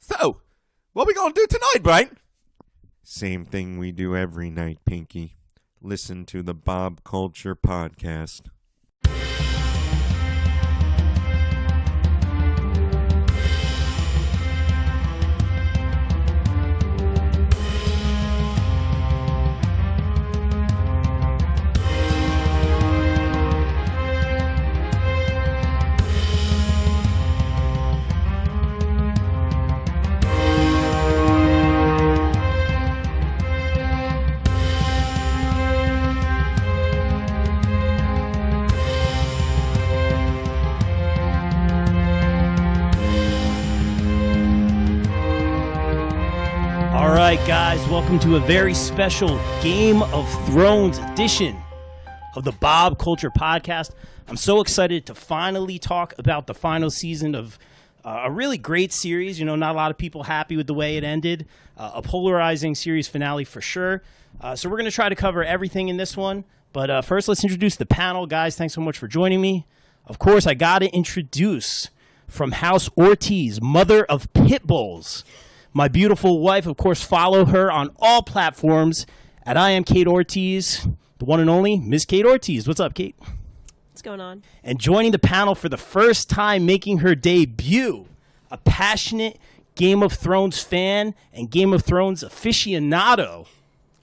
So, what we gonna do tonight, Brian? Same thing we do every night, Pinky. Listen to the Bob Culture Podcast. Guys, welcome to a very special Game of Thrones edition of the Bob Culture Podcast. I'm so excited to finally talk about the final season of a really great series. You know, not a lot of people happy with the way it ended. A polarizing series finale for sure. So we're going to try to cover everything in this one. But first, let's introduce the panel. Guys, thanks so much for joining me. Of course, I got to introduce from House Ortiz, mother of pit bulls, my beautiful wife. Of course, follow her on all platforms at I am Kate Ortiz, the one and only Miss Kate Ortiz. What's up, Kate? What's going on? And joining the panel for the first time, making her debut, a passionate Game of Thrones fan and Game of Thrones aficionado,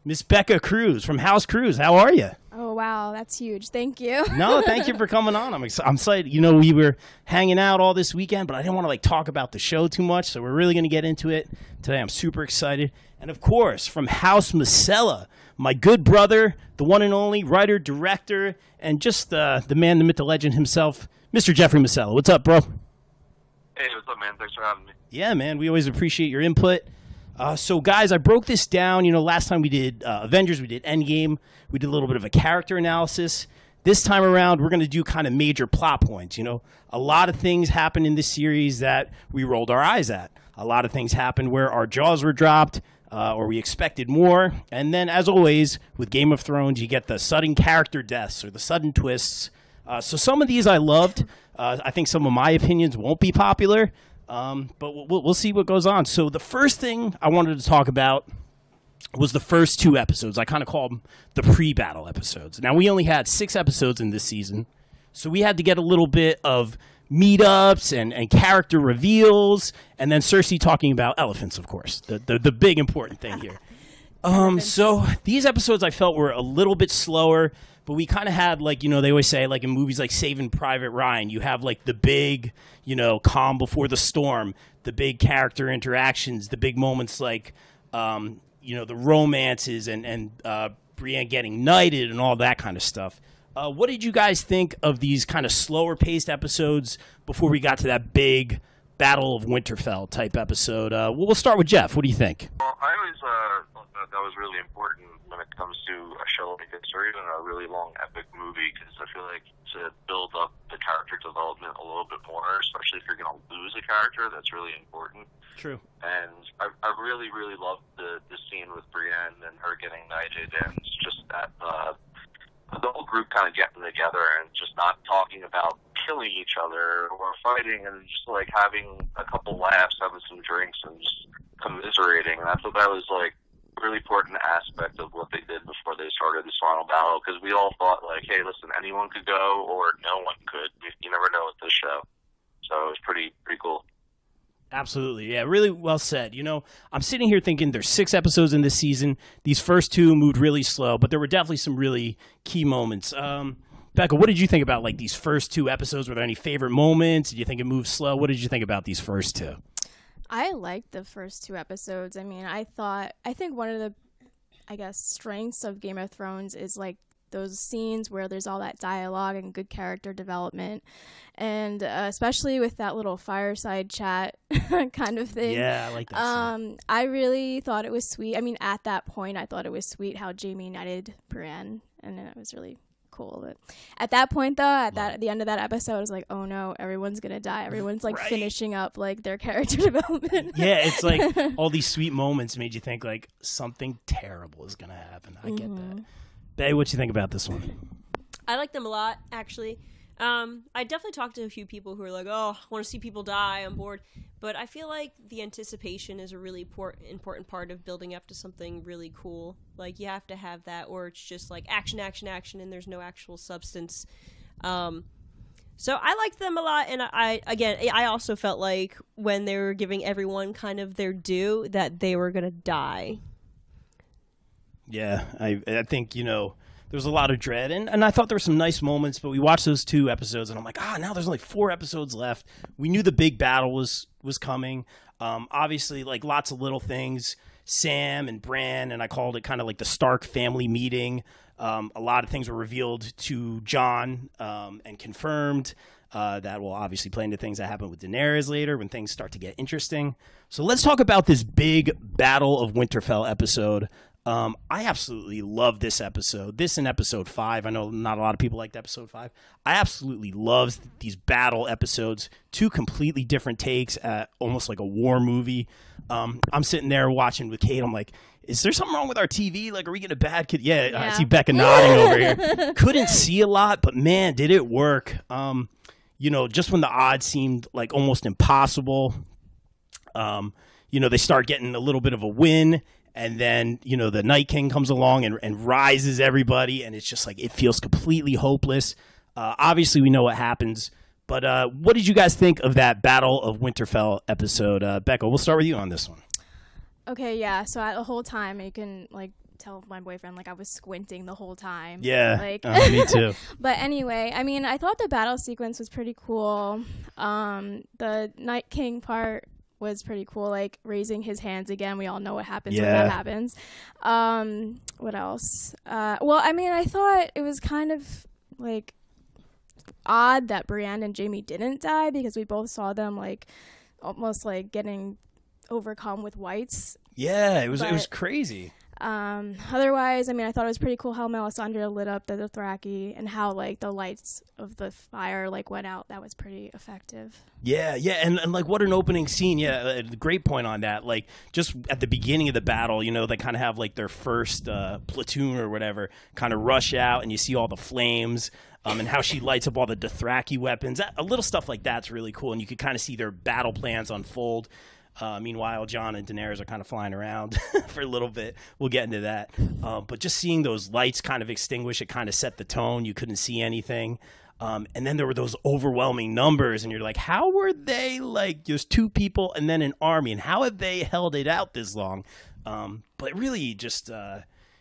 Miss Becca Cruz from House Cruz. How are you? Oh, wow. That's huge. Thank you. No, thank you for coming on. I'm excited. You know, we were hanging out all this weekend, but I didn't want to talk about the show too much, so we're really going to get into it today. I'm super excited. And, of course, from House Masella, my good brother, the one and only writer, director, and just the man, the myth, the legend himself, Mr. Jeffrey Masella. What's up, bro? Hey, what's up, man? Thanks for having me. Yeah, man. We always appreciate your input. So, guys, I broke this down. You know, last time we did Avengers, we did Endgame. We did a little bit of a character analysis. This time around, we're going to do kind of major plot points. You know, a lot of things happened in this series that we rolled our eyes at. A lot of things happened where our jaws were dropped or we expected more. And then, as always, with Game of Thrones, you get the sudden character deaths or the sudden twists. So some of these I loved. I think some of my opinions won't be popular. But we'll see what goes on. So the first thing I wanted to talk about was the first two episodes. I kind of call them the pre-battle episodes. Now, we only had 6 episodes in this season, so we had to get a little bit of meetups and character reveals, and then Cersei talking about elephants, of course, the big important thing here. So these episodes I felt were a little bit slower, but we kind of had, like, you know, they always say, like, in movies like Saving Private Ryan, you have, like, the big, you know, calm before the storm, the big character interactions, the big moments like, you know, the romances and Brienne getting knighted and all that kind of stuff. What did you guys think of these kind of slower-paced episodes before we got to that big Battle of Winterfell type episode? We'll start with Jeff. What do you think? Well, I always thought that was really important when it comes to a show like this, or even a really long epic movie, because I feel like to build up the character development a little bit more, especially if you're going to lose a character, that's really important. True. And I really, really loved the scene with Brienne and her getting knighted, and just that the whole group kind of getting together and just not talking about killing each other or fighting, and just like having a couple laughs, having some drinks, and just commiserating. And I thought that was like a really important aspect of what they did before they started this final battle, because we all thought like, hey, listen, anyone could go or no one could. You never know with this show. So it was pretty cool. Absolutely. Yeah, really well said. You know, I'm sitting here thinking there's 6 episodes in this season. These first 2 moved really slow, but there were definitely some really key moments. Becca, what did you think about, like, these first 2 episodes? Were there any favorite moments? Did you think it moved slow? What did you think about these first 2? I liked the first 2 episodes. I mean, I think one of the, I guess, strengths of Game of Thrones is, like, those scenes where there's all that dialogue and good character development, and especially with that little fireside chat kind of thing. Yeah, I like that scene. I really thought it was sweet. I mean, at that point, I thought it was sweet how Jaime knighted Brienne, and it was really cool. But at that point, though, at the end of that episode, I was like, oh no, everyone's gonna die. Everyone's like finishing up like their character development. Yeah, it's like all these sweet moments made you think like something terrible is gonna happen. I get that. Bae, what you think about this one? I like them a lot, actually. I definitely talked to a few people who are like, oh, I want to see people die, I'm bored. But I feel like the anticipation is a really important part of building up to something really cool. Like, you have to have that, or it's just like action, action, action, and there's no actual substance. So I liked them a lot, and I also felt like when they were giving everyone kind of their due, that they were gonna die. Yeah, I think, you know, there was a lot of dread, and I thought there were some nice moments, but we watched those 2 episodes, and I'm like, now there's only 4 episodes left. We knew the big battle was coming. Obviously, like, lots of little things. Sam and Bran, and I called it kind of like the Stark family meeting. A lot of things were revealed to Jon and confirmed. That will obviously play into things that happen with Daenerys later when things start to get interesting. So let's talk about this big Battle of Winterfell episode. I absolutely love this episode. This and episode 5. I know not a lot of people liked episode 5. I absolutely love these battle episodes. 2 completely different takes at almost like a war movie. I'm sitting there watching with Kate. I'm like, is there something wrong with our TV? Like, are we getting a bad kid? Yeah. I see Becca nodding over here. Couldn't see a lot, but man, did it work. You know, just when the odds seemed like almost impossible, you know, they start getting a little bit of a win. And then, you know, the Night King comes along and rises everybody. And it's just like, it feels completely hopeless. Obviously, we know what happens. But what did you guys think of that Battle of Winterfell episode? Becca, we'll start with you on this one. Okay, yeah. So the whole time, you can, like, tell my boyfriend, like, I was squinting the whole time. Yeah, like, me too. But anyway, I mean, I thought the battle sequence was pretty cool. The Night King part was pretty cool, like raising his hands again. We all know what happens when that happens. What else? Well, I mean, I thought it was kind of like odd that Brienne and Jaime didn't die, because we both saw them like almost like getting overcome with whites. Yeah, it was crazy. Otherwise, I mean, I thought it was pretty cool how Melisandre lit up the Dothraki and how like the lights of the fire like went out. That was pretty effective. Yeah, and like what an opening scene. Yeah, great point on that. Like just at the beginning of the battle, you know, they kind of have like their first platoon or whatever kind of rush out, and you see all the flames. And how she lights up all the Dothraki weapons. A little stuff like that's really cool, and you could kind of see their battle plans unfold. Meanwhile, Jon and Daenerys are kind of flying around for a little bit. We'll get into that. But just seeing those lights kind of extinguish, it kind of set the tone. You couldn't see anything. And then there were those overwhelming numbers, and you're like, how were they, like, there's 2 people and then an army, and how have they held it out this long? But really just,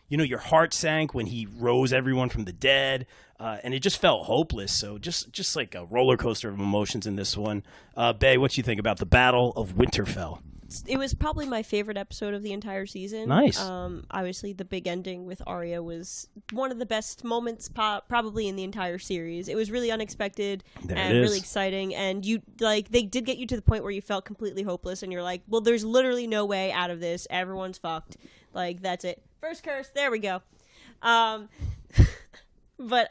you know, your heart sank when he rose everyone from the dead. And it just felt hopeless. So just like a roller coaster of emotions in this one. Bae, what you think about the Battle of Winterfell? It was probably my favorite episode of the entire season. Nice. Obviously, the big ending with Arya was one of the best moments probably in the entire series. It was really unexpected and really exciting. And you like they did get you to the point where you felt completely hopeless, and you're like, well, there's literally no way out of this. Everyone's fucked. Like, that's it. First curse. There we go. But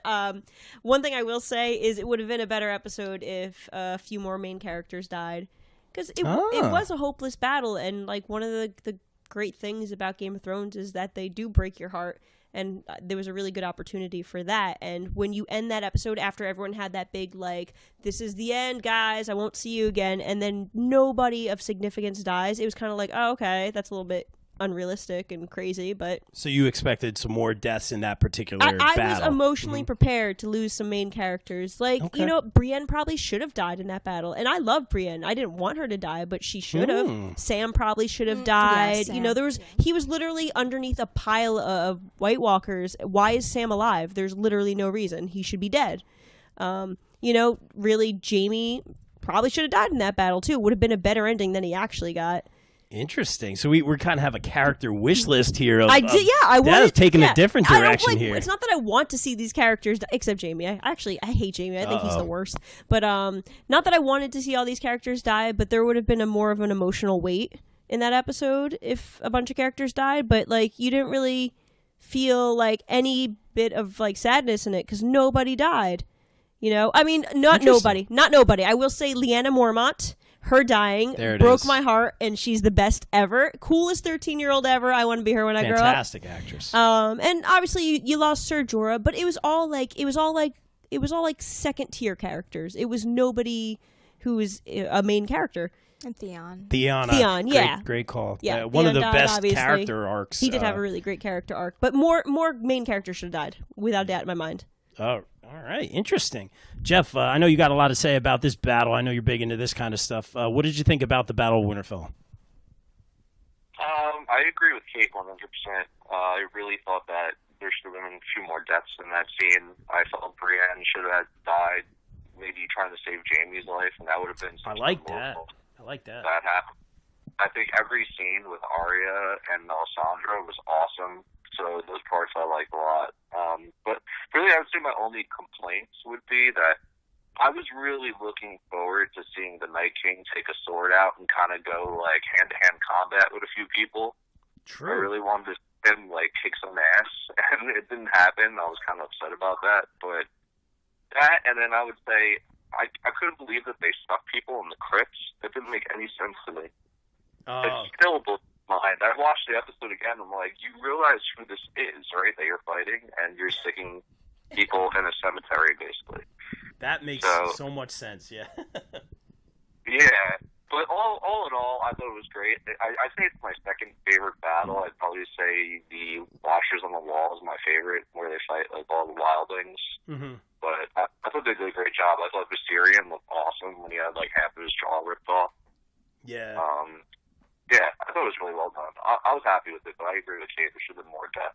one thing I will say is it would have been a better episode if a few more main characters died. Because it was a hopeless battle, and like one of the great things about Game of Thrones is that they do break your heart, and there was a really good opportunity for that. And when you end that episode after everyone had that big, like, this is the end, guys, I won't see you again, and then nobody of significance dies, it was kind of like, oh, okay, that's a little bit unrealistic and crazy. But so you expected some more deaths in that particular battle. I was emotionally prepared to lose some main characters. Like, you know, Brienne probably should have died in that battle, and I love Brienne. I didn't want her to die, but she should have. Sam probably should have died. You know, he was literally underneath a pile of White Walkers. Why is Sam alive? There's literally no reason. He should be dead. You know, really, Jaime probably should have died in that battle too. Would have been a better ending than he actually got. Interesting. So we kind of have a character wish list here. I wanted taking a different direction here. It's not that I want to see these characters, except Jaime. I hate Jaime. I think he's the worst. But not that I wanted to see all these characters die, but there would have been more of an emotional weight in that episode if a bunch of characters died. But like, you didn't really feel like any bit of like sadness in it because nobody died. You know, I mean, not nobody. I will say Lyanna Mormont. Her dying broke my heart, and she's the best ever. Coolest 13-year-old ever. I want to be her when I grow up. Fantastic actress. And obviously you lost Ser Jorah, but it was all like second tier characters. It was nobody who was a main character. And Theon. Theon, yeah. Great call. Yeah, one of Theon the died, best obviously. character arcs. He did have a really great character arc, but more main characters should have died, without doubt in my mind. Oh, all right. Interesting. Jeff, I know you got a lot to say about this battle. I know you're big into this kind of stuff. What did you think about the Battle of Winterfell? I agree with Kate 100%. I really thought that there should have been a few more deaths in that scene. I felt Brienne should have died, maybe trying to save Jaime's life, and that would have been something I like that. That happened. I think every scene with Arya and Melisandre was awesome, so those parts I liked a lot. But really, I would say my only complaints would be that I was really looking forward to seeing the Night King take a sword out and kind of go like hand-to-hand combat with a few people. True. I really wanted to see him like kick some ass, and it didn't happen. I was kind of upset about that. But that, and then I would say I couldn't believe that they stuck people in the crypts. That didn't make any sense to me. It still blew my mind. I watched the episode again. I'm like, you realize who this is, right? That you're fighting, and you're sticking people in a cemetery, basically. That makes so much sense. Yeah. Yeah. But all in all, I thought it was great. I think it's my second favorite battle. I'd probably say the Watchers on the Wall is my favorite, where they fight like all the wildlings. Mm-hmm. But I thought they did a great job. I thought Viserion looked awesome when he had like half of his jaw ripped off. Yeah. Yeah, I thought it was really well done. I was happy with it, but I agree with Kate. There should have been more deaths.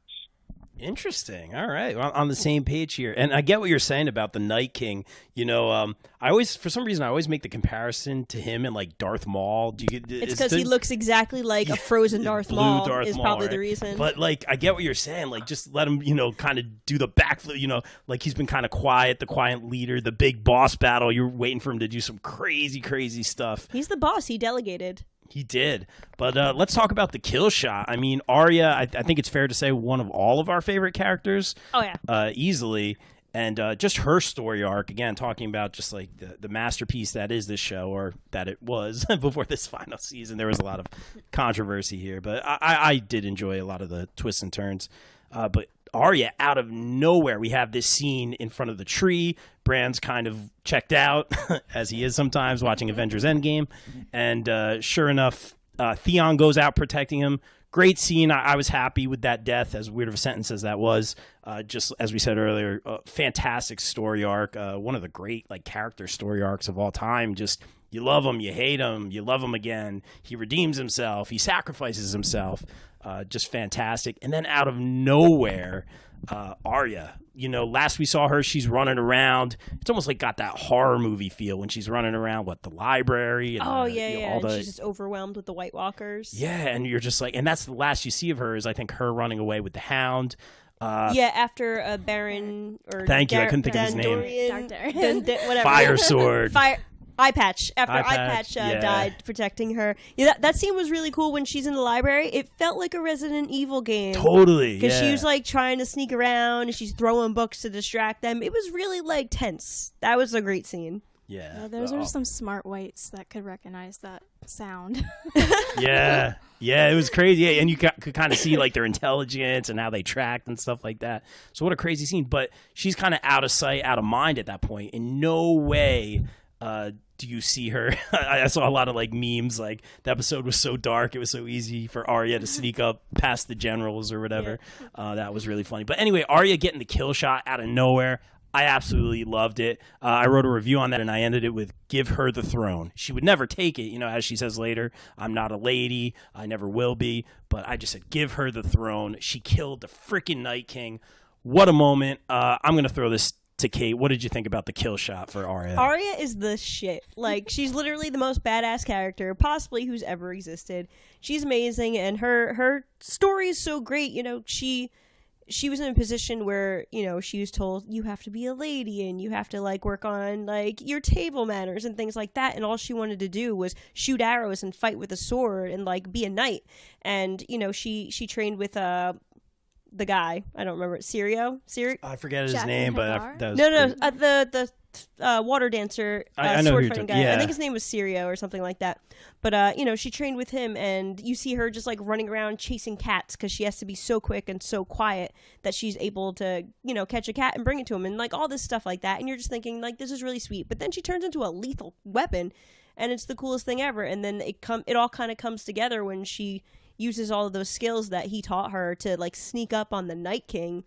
Interesting. All right. Well, on the same page here. And I get what you're saying about the Night King. You know, I always, for some reason, I always make the comparison to him and like Darth Maul. It's because he looks exactly like a frozen Darth Maul is probably the reason. But like, I get what you're saying. Like, just let him, kind of do the backflip, like he's been kind of quiet, the quiet leader, the big boss battle. You're waiting for him to do some crazy, crazy stuff. He's the boss. He delegated. He did. But let's talk about the kill shot. I mean, Arya, I think it's fair to say one of all of our favorite characters. Oh, yeah. Easily. And just her story arc, again, talking about just like the masterpiece that is this show, or that it was before this final season. There was a lot of controversy here. But I did enjoy a lot of the twists and turns. But Arya, out of nowhere, we have this scene in front of the tree. Bran's kind of checked out, as he is sometimes, watching Avengers Endgame. And sure enough, Theon goes out protecting him. Great scene. I was happy with that death, as weird of a sentence as that was. Just as we said earlier, fantastic story arc. One of the great character story arcs of all time. Just you love him, you hate him, you love him again. He redeems himself. He sacrifices himself. Just fantastic. And then out of nowhere, Arya. Last we saw her, she's running around. It's almost like got that horror movie feel when she's running around, the libray. And she's just overwhelmed with the White Walkers. Yeah, and you're just like, and that's the last you see of her is, I think, her running away with the Hound. After Baron or thank you, I couldn't think of his name. Whatever. Fire sword. Eye Patch. After Eye Patch died protecting her. Yeah, that scene was really cool when she's in the library. It felt like a Resident Evil game. Totally. Because she was trying to sneak around and she's throwing books to distract them. It was really tense. That was a great scene. Yeah. Those are some smart whites that could recognize that sound. Yeah, it was crazy. Yeah, and you could kind of see their intelligence and how they tracked and stuff like that. So what a crazy scene. But she's kind of out of sight, out of mind at that point. In no way do you see her. I saw a lot of memes, the episode was so dark, it was so easy for Arya to sneak up past the generals or whatever. Yeah. That was really funny. But anyway, Arya getting the kill shot out of nowhere. I absolutely loved it. I wrote a review on that, and I ended it with, give her the throne. She would never take it, as she says later. I'm not a lady. I never will be. But I just said, give her the throne. She killed the freaking Night King. What a moment. I'm going to throw this to Kate. What did you think about the kill shot for Arya? Arya is the shit. She's literally the most badass character possibly who's ever existed. She's amazing, and her story is so great. She was in a position where, she was told, you have to be a lady and you have to work on your table manners and things like that. And all she wanted to do was shoot arrows and fight with a sword and be a knight. And, she trained with, the guy, I don't remember, Syrio? I forget his name, but that was the water dancer, I know sword who fighting guy. Yeah. I think his name was Syrio or something like that. But she trained with him, and you see her just running around chasing cats because she has to be so quick and so quiet that she's able to catch a cat and bring it to him, and all this stuff like that. And you're just thinking this is really sweet. But then she turns into a lethal weapon. and it's the coolest thing ever. And then it all kind of comes together when she uses all of those skills that he taught her to like sneak up on the Night King.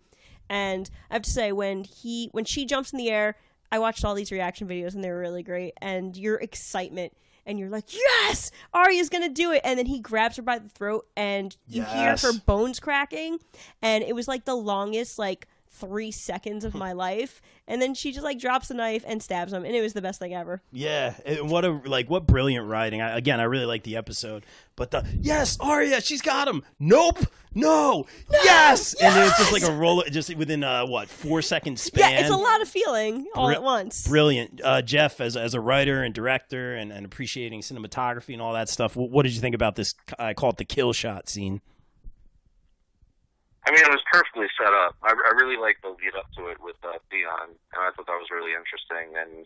And I have to say, when she jumps in the air, I watched all these reaction videos and they were really great. And your excitement, and you're like, yes, Arya's gonna do it. And then he grabs her by the throat, and you hear her bones cracking, and it was like the longest 3 seconds of my life. And then she just like drops the knife and stabs him, and it was the best thing ever. Yeah, and what brilliant writing. I really like the episode, but yes, Arya, she's got him. Nope, no, yes, and then it's just like a roll, just within 4 second span. Yeah, it's a lot of feeling all at once. Brilliant, Jeff, as a writer and director, and appreciating cinematography and all that stuff. What did you think about this? I call it the kill shot scene. I mean, it was perfectly set up. I really liked the lead up to it with Theon, and I thought that was really interesting. And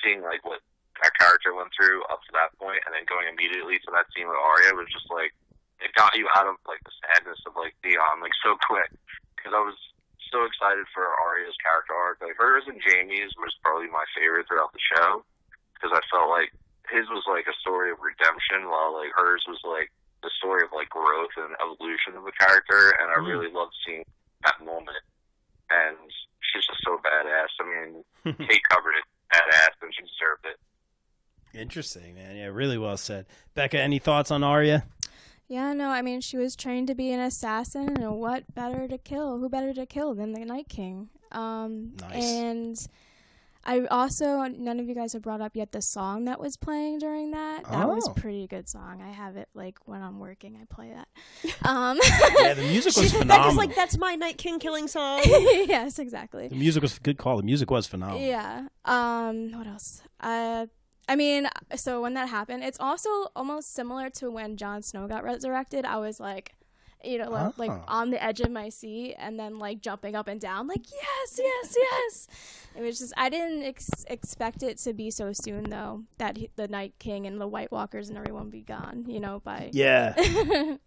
seeing like what that character went through up to that point, and then going immediately to that scene with Arya was just like, it got you out of like the sadness of like Theon like so quick, because I was so excited for Arya's character arc. Like hers and Jaime's was probably my favorite throughout the show, because I felt like his was like a story of redemption, while like hers was like the story of like growth and evolution of the character, and I really loved seeing that moment. And she's just so badass. I mean, Kate covered it badass, and she deserved it. Interesting, man. Yeah, really well said. Becca, any thoughts on Arya? Yeah, no, I mean, she was trained to be an assassin, and what better to kill? Who better to kill than the Night King? Nice. And I also, none of you guys have brought up yet the song that was playing during that. That was a pretty good song. I have it like when I'm working, I play that. Yeah, the music was phenomenal. Becca's like, that's my Night King killing song. Yes, exactly. The music was a good call. The music was phenomenal. Yeah. What else? I mean, so when that happened, it's also almost similar to when Jon Snow got resurrected. I was like, like on the edge of my seat, and then like jumping up and down, like yes, yes, yes. It was just, I didn't expect it to be so soon, though, that the Night King and the White Walkers and everyone be gone, by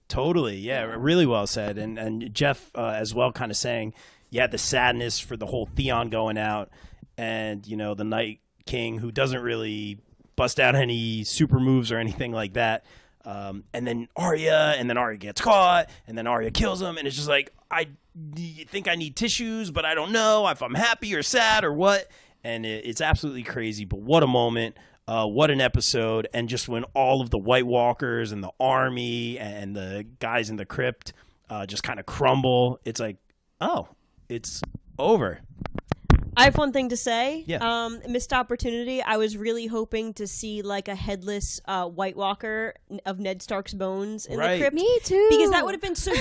Totally, yeah, really well said. And Jeff as well, kind of saying, the sadness for the whole Theon going out, and the Night King, who doesn't really bust out any super moves or anything like that. And then Arya gets caught, and then Arya kills him, and it's just like, I think I need tissues, but I don't know if I'm happy or sad or what. And it's absolutely crazy, but what a moment, what an episode. And just when all of the White Walkers and the army and the guys in the crypt just kind of crumble, it's like, oh, it's over. I have one thing to say. Yeah. Missed opportunity. I was really hoping to see like a headless White Walker of Ned Stark's bones in the crypt. Me too. Because that would have been so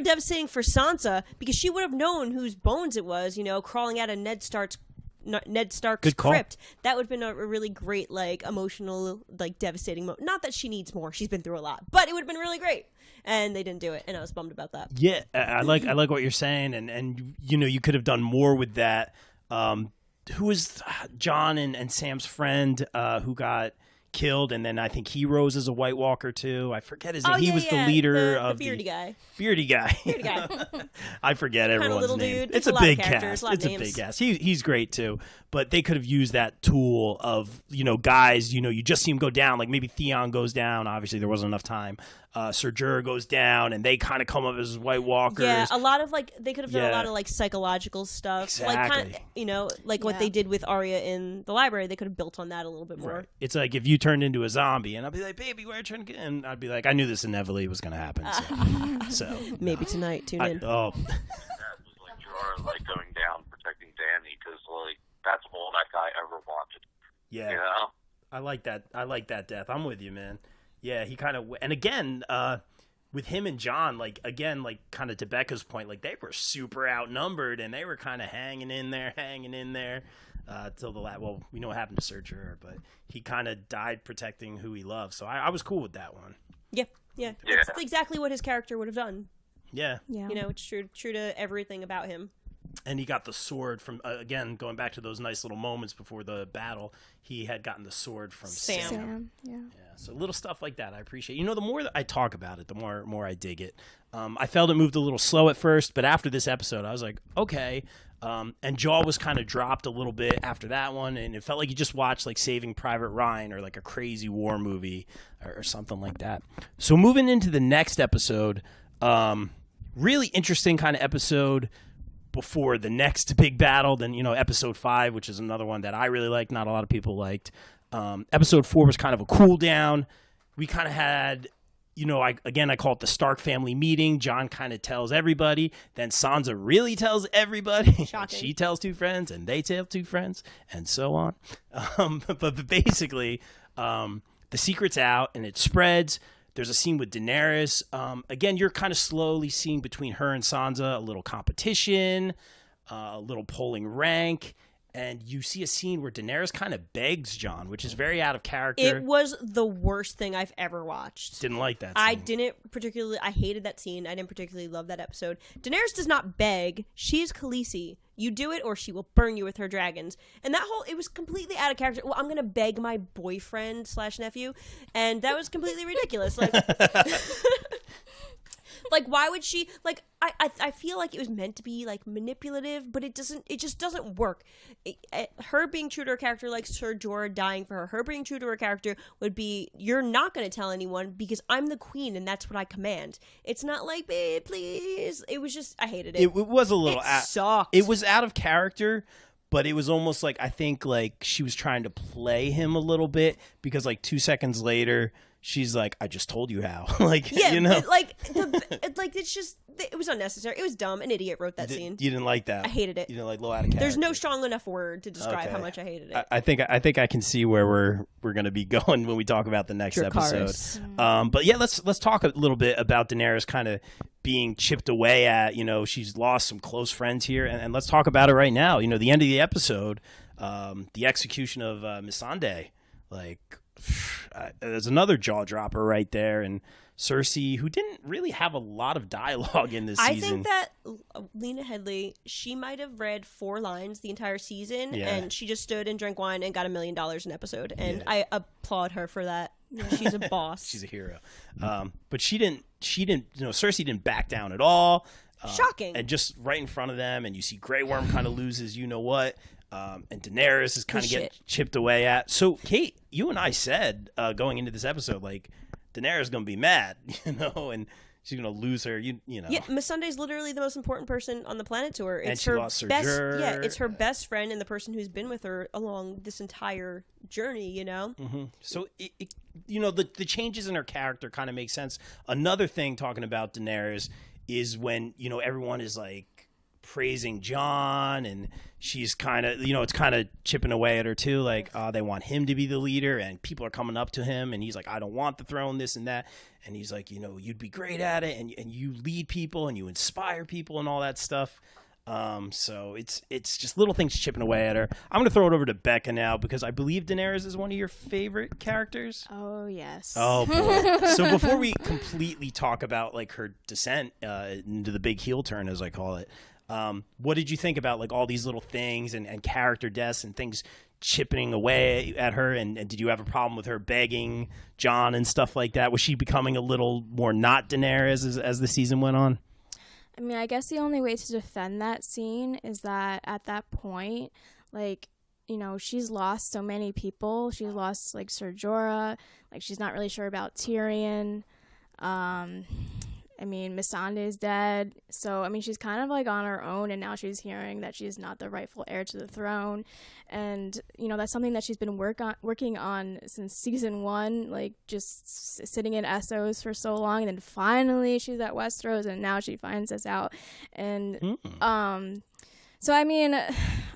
devastating for Sansa, because she would have known whose bones it was. Crawling out of Ned Stark's crypt. That would have been a really great, like, emotional, like, devastating moment. Not that she needs more. She's been through a lot, but it would have been really great. And they didn't do it, and I was bummed about that. Yeah, I like what you're saying, and you could have done more with that. Who was John and Sam's friend who got killed, and then I think he rose as a White Walker too. I forget his name. He was the leader of the beardy guy. Beardy guy. I forget everyone's little name. Dude. It's a big cast. It's a big cast. He's great too. But they could have used that tool of guys. You just see him go down. Like maybe Theon goes down. Obviously there wasn't enough time. Ser Jorah goes down, and they kind of come up as White Walkers. Yeah, a lot of they could have done a lot of psychological stuff, exactly. What they did with Arya in the library. They could have built on that a little bit more. Right. It's like if you turned into a zombie, and I'd be like, "Baby, where are you trying to get?" And I'd be like, "I knew this inevitably was going to happen." So maybe tonight, tune in. That was like Jorah going down protecting Dany, because that's all that guy ever wanted. Yeah, I like that. I like that death. I'm with you, man. Yeah, he kind of, and again, with him and John, kind of to Becca's point, they were super outnumbered, and they were kind of hanging in there, till the last. Well, we know what happened to Ser Jorah, but he kind of died protecting who he loved. So I was cool with that one. Yeah. It's exactly what his character would have done. Yeah. It's true to everything about him. And he got the sword from, again, going back to those nice little moments before the battle, he had gotten the sword from Sam. Yeah. So little stuff like that I appreciate. You know, the more that I talk about it, the more I dig it. I felt it moved a little slow at first, but after this episode, I was like, okay. And jaw was kind of dropped a little bit after that one, and it felt like you just watched like Saving Private Ryan or like a crazy war movie or something like that. So moving into the next episode, really interesting kind of episode before the next big battle. Then, you know, episode 5, which is another one that I really liked, not a lot of people liked. Episode 4 was kind of a cool down. We kind of had, you know, I call it the Stark family meeting. Jon kind of tells everybody. Then Sansa really tells everybody. Shocking. She tells 2 friends, and they tell 2 friends, and so on. But basically, the secret's out, and it spreads. There's a scene with Daenerys. Again, you're kind of slowly seeing between her and Sansa a little competition, a little pulling rank. And you see a scene where Daenerys kind of begs Jon, which is very out of character. It was the worst thing I've ever watched. Didn't like that scene. I hated that scene. I didn't particularly love that episode. Daenerys does not beg. She's Khaleesi. You do it or she will burn you with her dragons. And it was completely out of character. Well, I'm going to beg my boyfriend / nephew. And that was completely ridiculous. Like, like, why would she, like, I feel like it was meant to be, like, manipulative, but it just doesn't work. Her being true to her character, like Ser Jorah dying for her being true to her character would be, you're not going to tell anyone because I'm the queen and that's what I command. It's not like, babe, please. It was just, I hated it. It was a little, it sucked. It was out of character, but it was almost like, I think, like, she was trying to play him a little bit because, like, 2 seconds later, she's like, I just told you how. Like, yeah, you know? It's just, it was unnecessary. It was dumb. An idiot wrote that scene. You didn't like that? I hated it. You didn't like low out of character? There's no strong enough word to describe how much I hated it. I think I can see where we're going to be going when we talk about the next Dracarys. episode. But yeah, let's talk a little bit about Daenerys kind of being chipped away at. You know, she's lost some close friends here, and let's talk about it right now. You know, the end of the episode, the execution of Missandei, like, there's another jaw dropper right there. And Cersei, who didn't really have a lot of dialogue in this season. I think that Lena Headey, she might have read 4 lines the entire season, and she just stood and drank wine and got $1 million an episode. And I applaud her for that. She's a boss. She's a hero. But she didn't, you know, Cersei didn't back down at all. Shocking. And just right in front of them, and you see Grey Worm kind of loses, you know what. And Daenerys is kind of getting chipped away at. So, Kate, you and I said going into this episode, like, Daenerys is going to be mad, you know, and she's going to lose her, you know. Yeah, Missandei's literally the most important person on the planet to her. It's and she her lost her best, Jur. yeah, it's her best friend and the person who's been with her along this entire journey, you know? Mm-hmm. So, you know, the changes in her character kind of make sense. Another thing talking about Daenerys is when, you know, everyone is like praising Jon, and she's kind of, you know, it's kind of chipping away at her too, like, they want him to be the leader, and people are coming up to him, and he's like, I don't want the throne, this and that, and he's like, you know, you'd be great at it, and you lead people, and you inspire people, and all that stuff. So it's just little things chipping away at her. I'm gonna throw it over to Becca now, because I believe Daenerys is one of your favorite characters. Oh yes. Oh boy. So before we completely talk about like her descent into the big heel turn, as I call it, what did you think about like all these little things and character deaths and things chipping away at her? And did you have a problem with her begging Jon and stuff like that? Was she becoming a little more not Daenerys as the season went on? I mean, I guess the only way to defend that scene is that at that point, like, you know, she's lost so many people. She's lost, like, Ser Jorah. Like, she's not really sure about Tyrion. I mean, Missandei is dead. So, I mean, she's kind of, like, on her own, and now she's hearing that she's not the rightful heir to the throne. And, you know, that's something that she's been working on since season 1, like, just sitting in Essos for so long. And then finally she's at Westeros, and now she finds this out. And, so, I mean,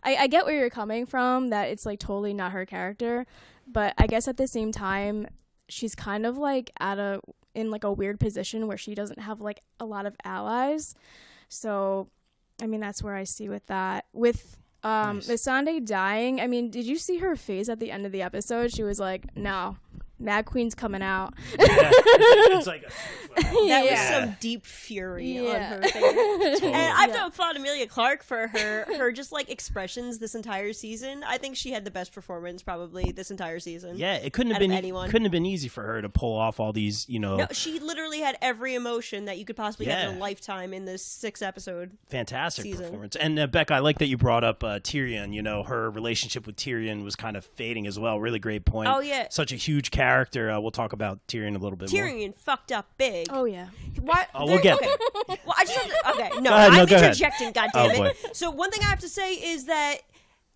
I get where you're coming from, that it's, like, totally not her character. But I guess at the same time, she's kind of, like, in like a weird position where she doesn't have like a lot of allies. So, I mean, that's where I see with that. With Nice. Missandei dying, I mean, did you see her face at the end of the episode? She was like, no, Mad Queen's coming out. Yeah, it's like That was Yeah. some deep fury on Yeah. her face. And I've don't applaud Amelia Clark for her just like expressions this entire season. I think she had the best performance probably this entire season. Yeah, it couldn't have Out of been anyone. couldn't have been easy for her to pull off all these, No, she literally had every emotion that you could possibly have in Yeah. a lifetime in this 6-episode. fantastic season. performance. And Becca, I like that you brought up Tyrion. You know, her relationship with Tyrion was kind of fading as well. Really great point. Oh, yeah. Such a huge character. We'll talk about Tyrion a little bit more. Tyrion fucked up big. Oh yeah. Why? Oh, we'll get okay. Well, I just have to, okay. No, Go ahead, no, I'm go ahead. interjecting. Oh, Goddammit. boy. So one thing I have to say is that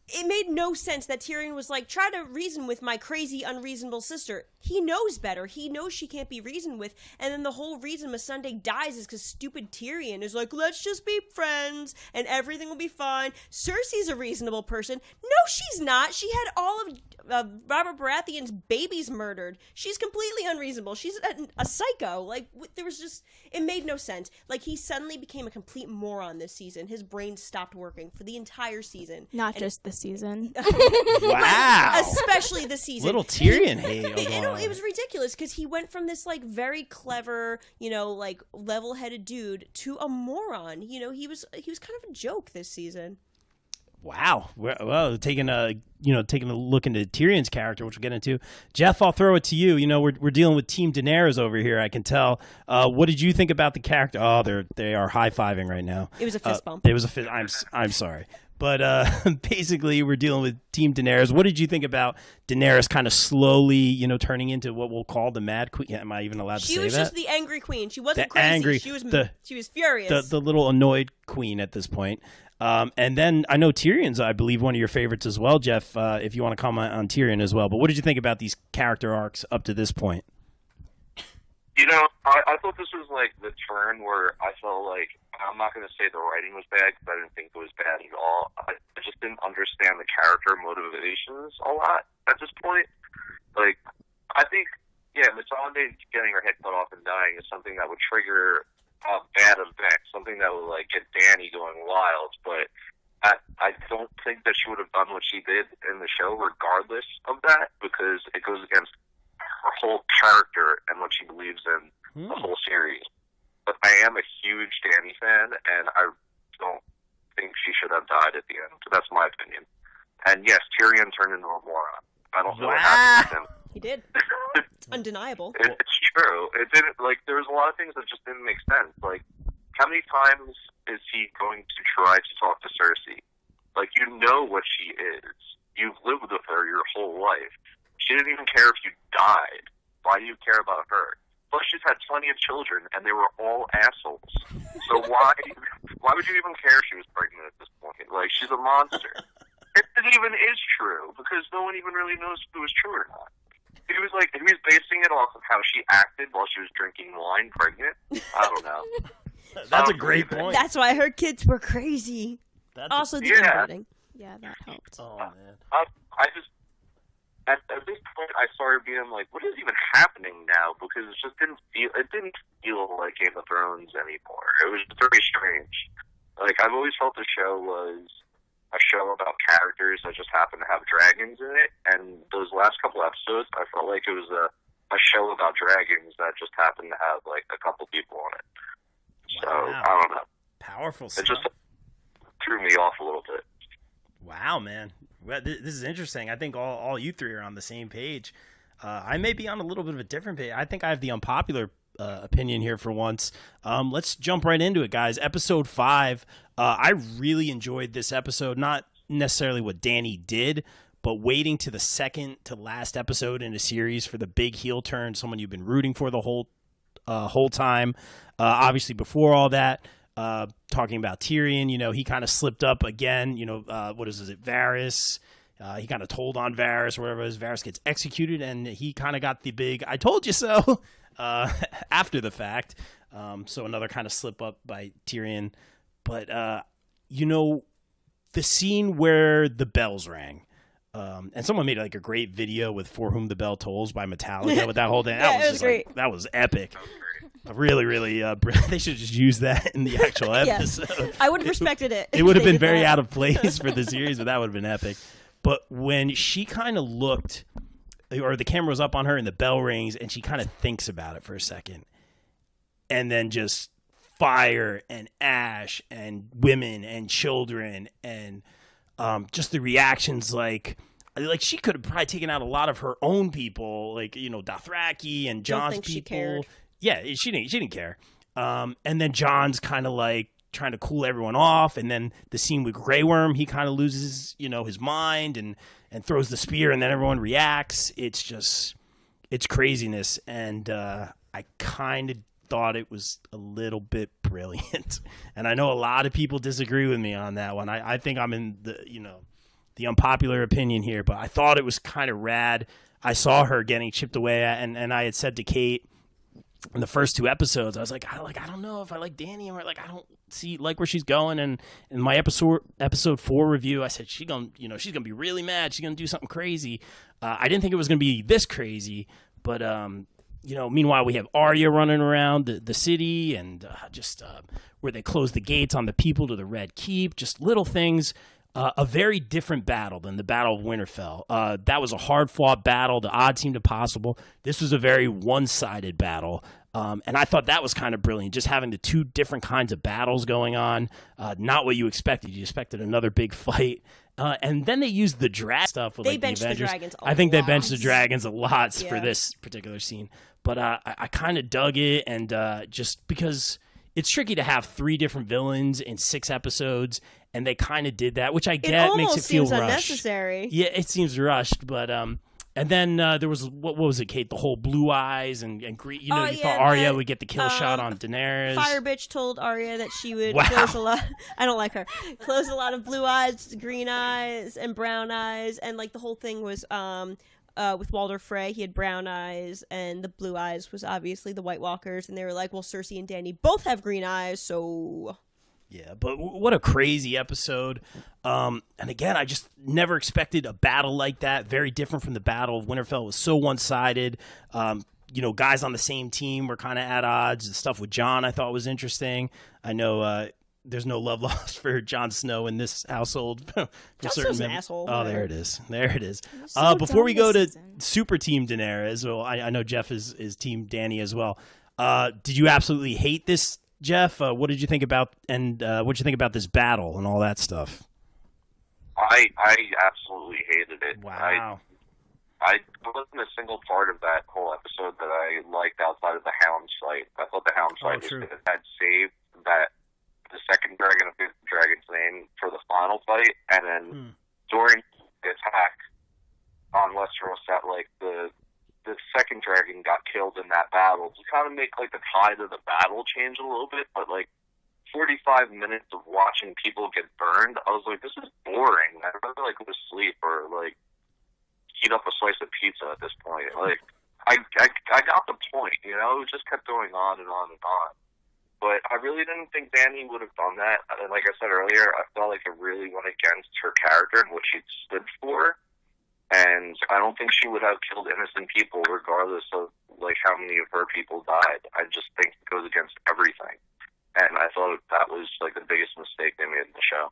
it made no sense that Tyrion was like, try to reason with my crazy, unreasonable sister. He knows better. He knows she can't be reasoned with. And then the whole reason Missandei dies is because stupid Tyrion is like, let's just be friends and everything will be fine. Cersei's a reasonable person. No, she's not. She had all of Robert Baratheon's babies murdered. She's completely unreasonable. She's a psycho. Like, there was just, it made no sense. Like, he suddenly became a complete moron this season. His brain stopped working for the entire season. Not just the season. Wow. Especially this season. Little Tyrion hate. It was ridiculous because he went from this like very clever, like level-headed dude to a moron. He was kind of a joke this season. Wow. Well, taking a look into Tyrion's character, which we'll get into. Jeff, I'll throw it to you. We're dealing with Team Daenerys over here. I can tell. What did you think about the character? Oh, they are high-fiving right now. It was a fist bump. It was a fist. I'm sorry. But basically, we're dealing with Team Daenerys. What did you think about Daenerys kind of slowly, turning into what we'll call the Mad Queen? Am I even allowed to say that? She was just the angry queen. She wasn't The crazy. angry- she was the- furious. The little annoyed queen at this point. And then I know Tyrion's, I believe, one of your favorites as well, Jeff, if you want to comment on Tyrion as well. But what did you think about these character arcs up to this point? I thought this was like the turn where I felt like, I'm not going to say the writing was bad because I didn't think it was bad at all. I just didn't understand the character motivations a lot at this point. Like, I think, Missandei getting her head cut off and dying is something that would trigger a bad event, something that would like get Dany going wild, but I don't think that she would have done what she did in the show regardless of that, because it goes against her whole character and what she believes in the whole series. But I am a huge Dany fan, and I don't think she should have died at the end. So that's my opinion. And yes, Tyrion turned into a moron. I don't know what happened with him. He did. Undeniable. It's true. It didn't, like, there was a lot of things that just didn't make sense. Like, how many times is he going to try to talk to Cersei? Like, you know what she is. You've lived with her your whole life. She didn't even care if you died. Why do you care about her? Plus, she's had plenty of children, and they were all assholes. So why would you even care if she was pregnant at this point? Like, she's a monster. It even is true, because no one even really knows if it was true or not. He was basing it off of how she acted while she was drinking wine pregnant. I don't know. That's a great point. That's why her kids were crazy. Also, the inbreeding. Yeah, that helped. Oh, man. I just, at this point, I started being like, what is even happening now? Because it didn't feel like Game of Thrones anymore. It was very strange. Like, I've always felt the show was a show about characters that just happen to have dragons in it, and those last couple episodes, I felt like it was a show about dragons that just happened to have, like, a couple people on it. So, Wow. I don't know. Powerful It stuff. just threw me off a little bit. Wow, man. Well, this is interesting. I think all you three are on the same page. I may be on a little bit of a different page. I think I have the unpopular opinion here for once. Let's jump right into it, guys. Episode 5. I really enjoyed this episode. Not necessarily what Dany did, but waiting to the second to last episode in a series for the big heel turn, someone you've been rooting for the whole time. Obviously, before all that, talking about Tyrion, he kind of slipped up again. What is it, Varys? He kind of told on Varys or whatever it is. Varys gets executed, and he kind of got the big "I told you so" after the fact. So another kind of slip up by Tyrion. But the scene where the bells rang. And someone made like a great video with "For Whom the Bell Tolls" by Metallica with that whole thing. Yeah, it was great. That was epic. Really, really. They should just use that in the actual episode. I would have respected it. It would have been very out of place for the series, but that would have been epic. But when she kind of looked, or the camera was up on her and the bell rings, and she kind of thinks about it for a second, and then just fire and ash and women and children and just the reactions, like she could have probably taken out a lot of her own people, like, you know, Dothraki and Jon's people. She cared. Yeah, she didn't care. And then Jon's kind of like trying to cool everyone off, and then the scene with Grey Worm, he kind of loses, you know, his mind and throws the spear, and then everyone reacts. It's craziness, and I kind of thought it was a little bit brilliant. And I know a lot of people disagree with me on that one. I think I'm in the unpopular opinion here, but I thought it was kind of rad. I saw her getting chipped away at, and I had said to Kate in the first 2 episodes, I was like, I don't know if I like Dany, or like I don't see like where she's going. And in my episode 4 review, I said she's gonna be really mad. She's gonna do something crazy. I didn't think it was gonna be this crazy, but meanwhile we have Arya running around the city, and where they close the gates on the people to the Red Keep, just little things. A very different battle than the Battle of Winterfell. That was a hard-fought battle. The odds seemed impossible. This was a very one-sided battle. And I thought that was kind of brilliant, just having the 2 different kinds of battles going on. Not what you expected. You expected another big fight. And then they used the dragon stuff with the Avengers. The dragons I think they benched the dragons a lot for Yeah. this particular scene. But I kind of dug it, and just because it's tricky to have 3 different villains in 6 episodes, and they kind of did that, which I get makes it feel rushed. It almost seems unnecessary. Yeah, it seems rushed, but and then there was what was it, Kate? The whole blue eyes and green. You thought Arya would get the kill shot on Daenerys. Fire bitch told Arya that she would Wow. close a lot. I don't like her. Close a lot of blue eyes, green eyes, and brown eyes, and like the whole thing was with Walder Frey, he had brown eyes, and the blue eyes was obviously the White Walkers, and they were like, well, Cersei and Dany both have green eyes, so. Yeah, but what a crazy episode. And again, I just never expected a battle like that. Very different from the Battle of Winterfell. It was so one-sided. Guys on the same team were kind of at odds. The stuff with Jon I thought was interesting. I know there's no love lost for Jon Snow in this household. For Jon certain Snow's an asshole. Oh, there it is. There it is. So Before we go to season. Super Team Daenerys, well, I know Jeff is Team Dany as well. Did you absolutely hate this, Jeff? What did you think about what did you think about this battle and all that stuff? I absolutely hated it. Wow. I wasn't a single part of that whole episode that I liked outside of the Hound fight. I thought the Hound fight had saved the second dragon of the dragon's name for the final fight, and then during the attack on Westeros, that like the second dragon got killed in that battle to kind of make like the tide of the battle change a little bit, but like 45 minutes of watching people get burned, I was like, this is boring. I'd rather like go to sleep or like heat up a slice of pizza at this point. Like I got the point, you know, it just kept going on and on and on. But I really didn't think Dany would have done that. And like I said earlier, I felt like it really went against her character and what she stood for. And I don't think she would have killed innocent people regardless of like how many of her people died. I just think it goes against everything. And I thought that was like the biggest mistake they made in the show,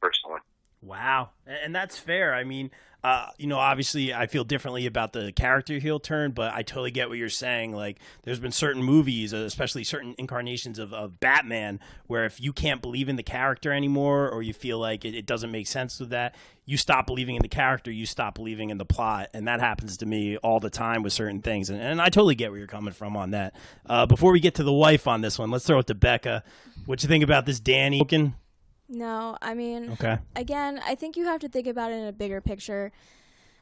personally. Wow. And that's fair. I mean, obviously I feel differently about the character heel turn, but I totally get what you're saying. Like, there's been certain movies, especially certain incarnations of Batman, where if you can't believe in the character anymore, or you feel like it doesn't make sense with that, you stop believing in the character, you stop believing in the plot. And that happens to me all the time with certain things. And I totally get where you're coming from on that. Before we get to the wife on this one, let's throw it to Becca. What you think about this Dany? No, I mean, Okay. Again, I think you have to think about it in a bigger picture.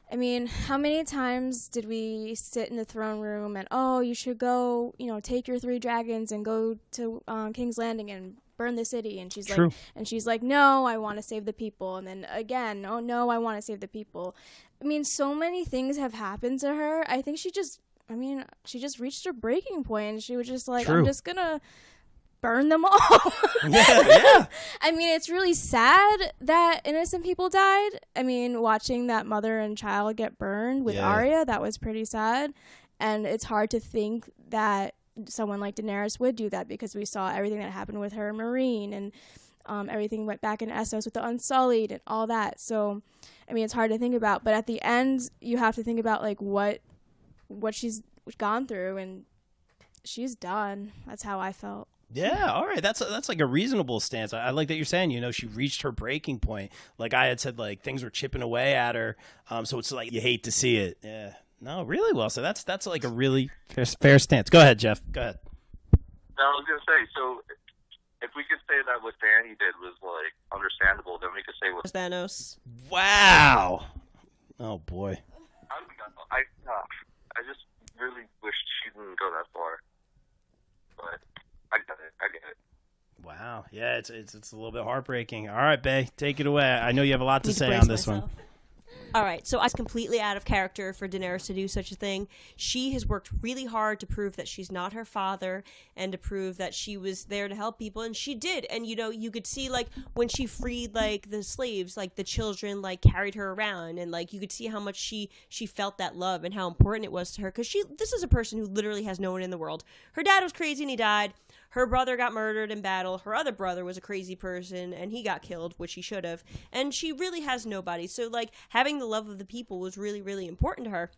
I mean, how many times did we sit in the throne room and, oh, you should go, take your 3 dragons and go to King's Landing and burn the city? And she's like, no, I want to save the people. And then again, oh no, I want to save the people. I mean, so many things have happened to her. I think she just reached her breaking point, and she was just like, True. I'm just gonna burn them all. Yeah. I mean, it's really sad that innocent people died. I mean, watching that mother and child get burned with Arya, that was pretty sad. And it's hard to think that someone like Daenerys would do that, because we saw everything that happened with her and Meereen, and everything went back in Essos with the Unsullied and all that. So, I mean, it's hard to think about. But at the end, you have to think about like what she's gone through, and she's done. That's how I felt. Yeah, all right. That's like a reasonable stance. I like that you're saying, she reached her breaking point. Like I had said, like things were chipping away at her. So it's like you hate to see it. Yeah. No, really well. So that's like a really fair stance. Go ahead, Jeff. Go ahead. No, I was gonna say, so if we could say that what Danny did was like understandable, then we could say what Thanos. Wow. Oh boy. I just really wish she didn't go that far, but I get it. Wow. Yeah, it's a little bit heartbreaking. All right, Bay, take it away. I know you have a lot to Need to say brace on this myself. one. All right, so I was completely out of character for Daenerys to do such a thing. She has worked really hard to prove that she's not her father and to prove that she was there to help people, and she did. And, you could see, like, when she freed, like, the slaves, like, the children, like, carried her around, and, like, you could see how much she felt that love and how important it was to her, because this is a person who literally has no one in the world. Her dad was crazy and he died. Her brother got murdered in battle. Her other brother was a crazy person, and he got killed, which he should have. And she really has nobody. So, like, having the love of the people was really, really important to her.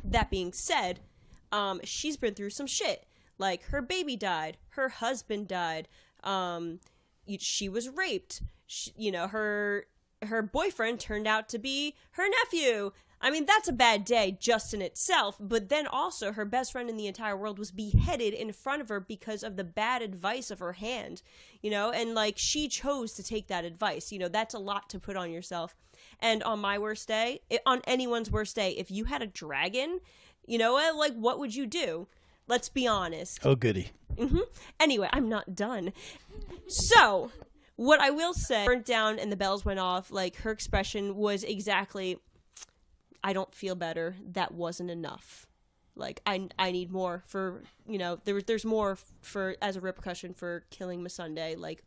That being said, she's been through some shit. Like, her baby died. Her husband died. She was raped. Her boyfriend turned out to be her nephew. I mean, that's a bad day just in itself, but then also her best friend in the entire world was beheaded in front of her because of the bad advice of her hand, and like she chose to take that advice. That's a lot to put on yourself. And on my worst day, on anyone's worst day, if you had a dragon, like what would you do? Let's be honest. Oh, goody. Anyway, I'm not done. So, what I will say, burnt down and the bells went off, like her expression was exactly, I don't feel better. That wasn't enough. Like, I need more for, there's more for, as a repercussion for killing Missandei, like,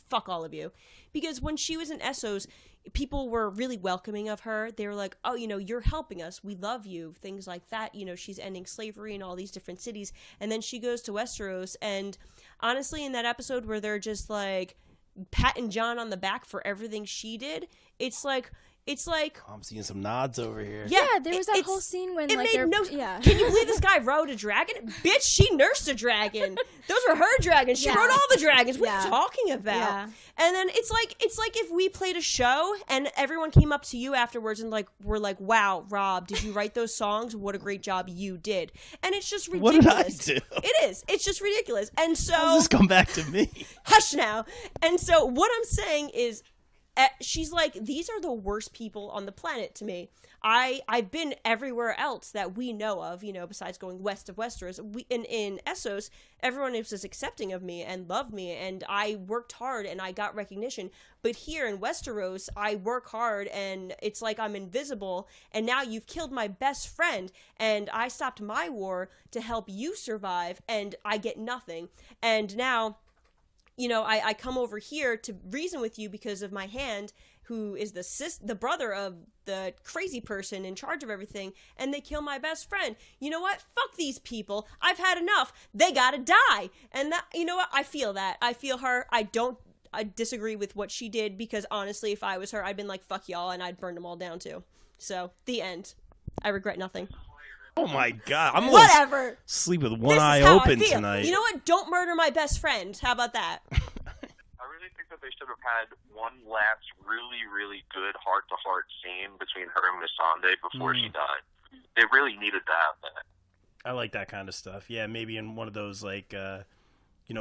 fuck all of you. Because when she was in Essos, people were really welcoming of her. They were like, oh, you're helping us. We love you. Things like that. She's ending slavery in all these different cities. And then she goes to Westeros. And honestly, in that episode where they're just, like, patting Jon on the back for everything she did, it's like I'm seeing some nods over here. Yeah, there was that whole scene when it like made no. yeah. Can you believe this guy rode a dragon? Bitch, she nursed a dragon. Those were her dragons. She rode all the dragons. What are you talking about? Yeah. And then it's like if we played a show and everyone came up to you afterwards and like were like, "Wow, Rob, did you write those songs? What a great job you did." And it's just ridiculous. What did I do? It is. It's just ridiculous. And so how does this come back to me? Hush now. And so what I'm saying is, she's like, these are the worst people on the planet to me. I've been everywhere else that we know of, besides going west of Westeros. In Essos, everyone was just accepting of me and loved me, and I worked hard and I got recognition. But here in Westeros, I work hard and it's like I'm invisible, and now you've killed my best friend, and I stopped my war to help you survive, and I get nothing. And now, I come over here to reason with you because of my hand, who is the brother of the crazy person in charge of everything, and they kill my best friend. You know what? Fuck these people. I've had enough. They gotta die. And that, what? I feel that. I feel her. I disagree with what she did, because honestly, if I was her, I'd been like, fuck y'all, and I'd burn them all down too. So, the end. I regret nothing. Oh my God. I'm whatever. Sleep with one This eye is how open I feel. tonight. You know what? Don't murder my best friend. How about that? I really think that they should have had one last really, really good heart-to-heart scene between her and Missandei before she died. They really needed to have that. I like that kind of stuff. Yeah, maybe in one of those, like,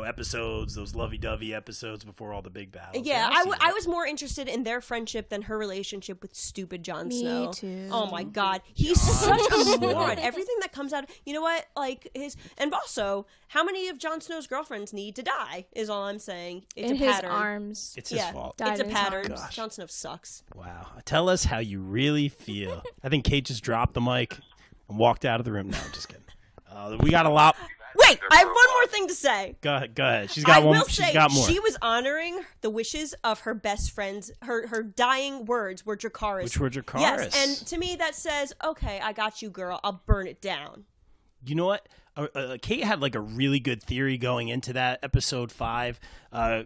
episodes, those lovey-dovey episodes before all the big battles. Yeah, I was more interested in their friendship than her relationship with stupid Jon Snow. Me too. Oh my God, he's such a moron. Everything that comes out, you know what? Like and also, how many of Jon Snow's girlfriends need to die? Is all I'm saying. It's in a his pattern. arms. It's his fault. It's a in his pattern. arms. Jon Snow sucks. Wow. Tell us how you really feel. I think Kate just dropped the mic and walked out of the room. No, I'm just kidding. We got a lot. Wait, I have one more thing to say. Go ahead. She's got one. She's got more. She was honoring the wishes of her best friends. Her dying words were Dracarys. Which were Dracarys. Yes, and to me that says, okay, I got you, girl. I'll burn it down. You know what? Kate had like a really good theory going into that episode 5. No.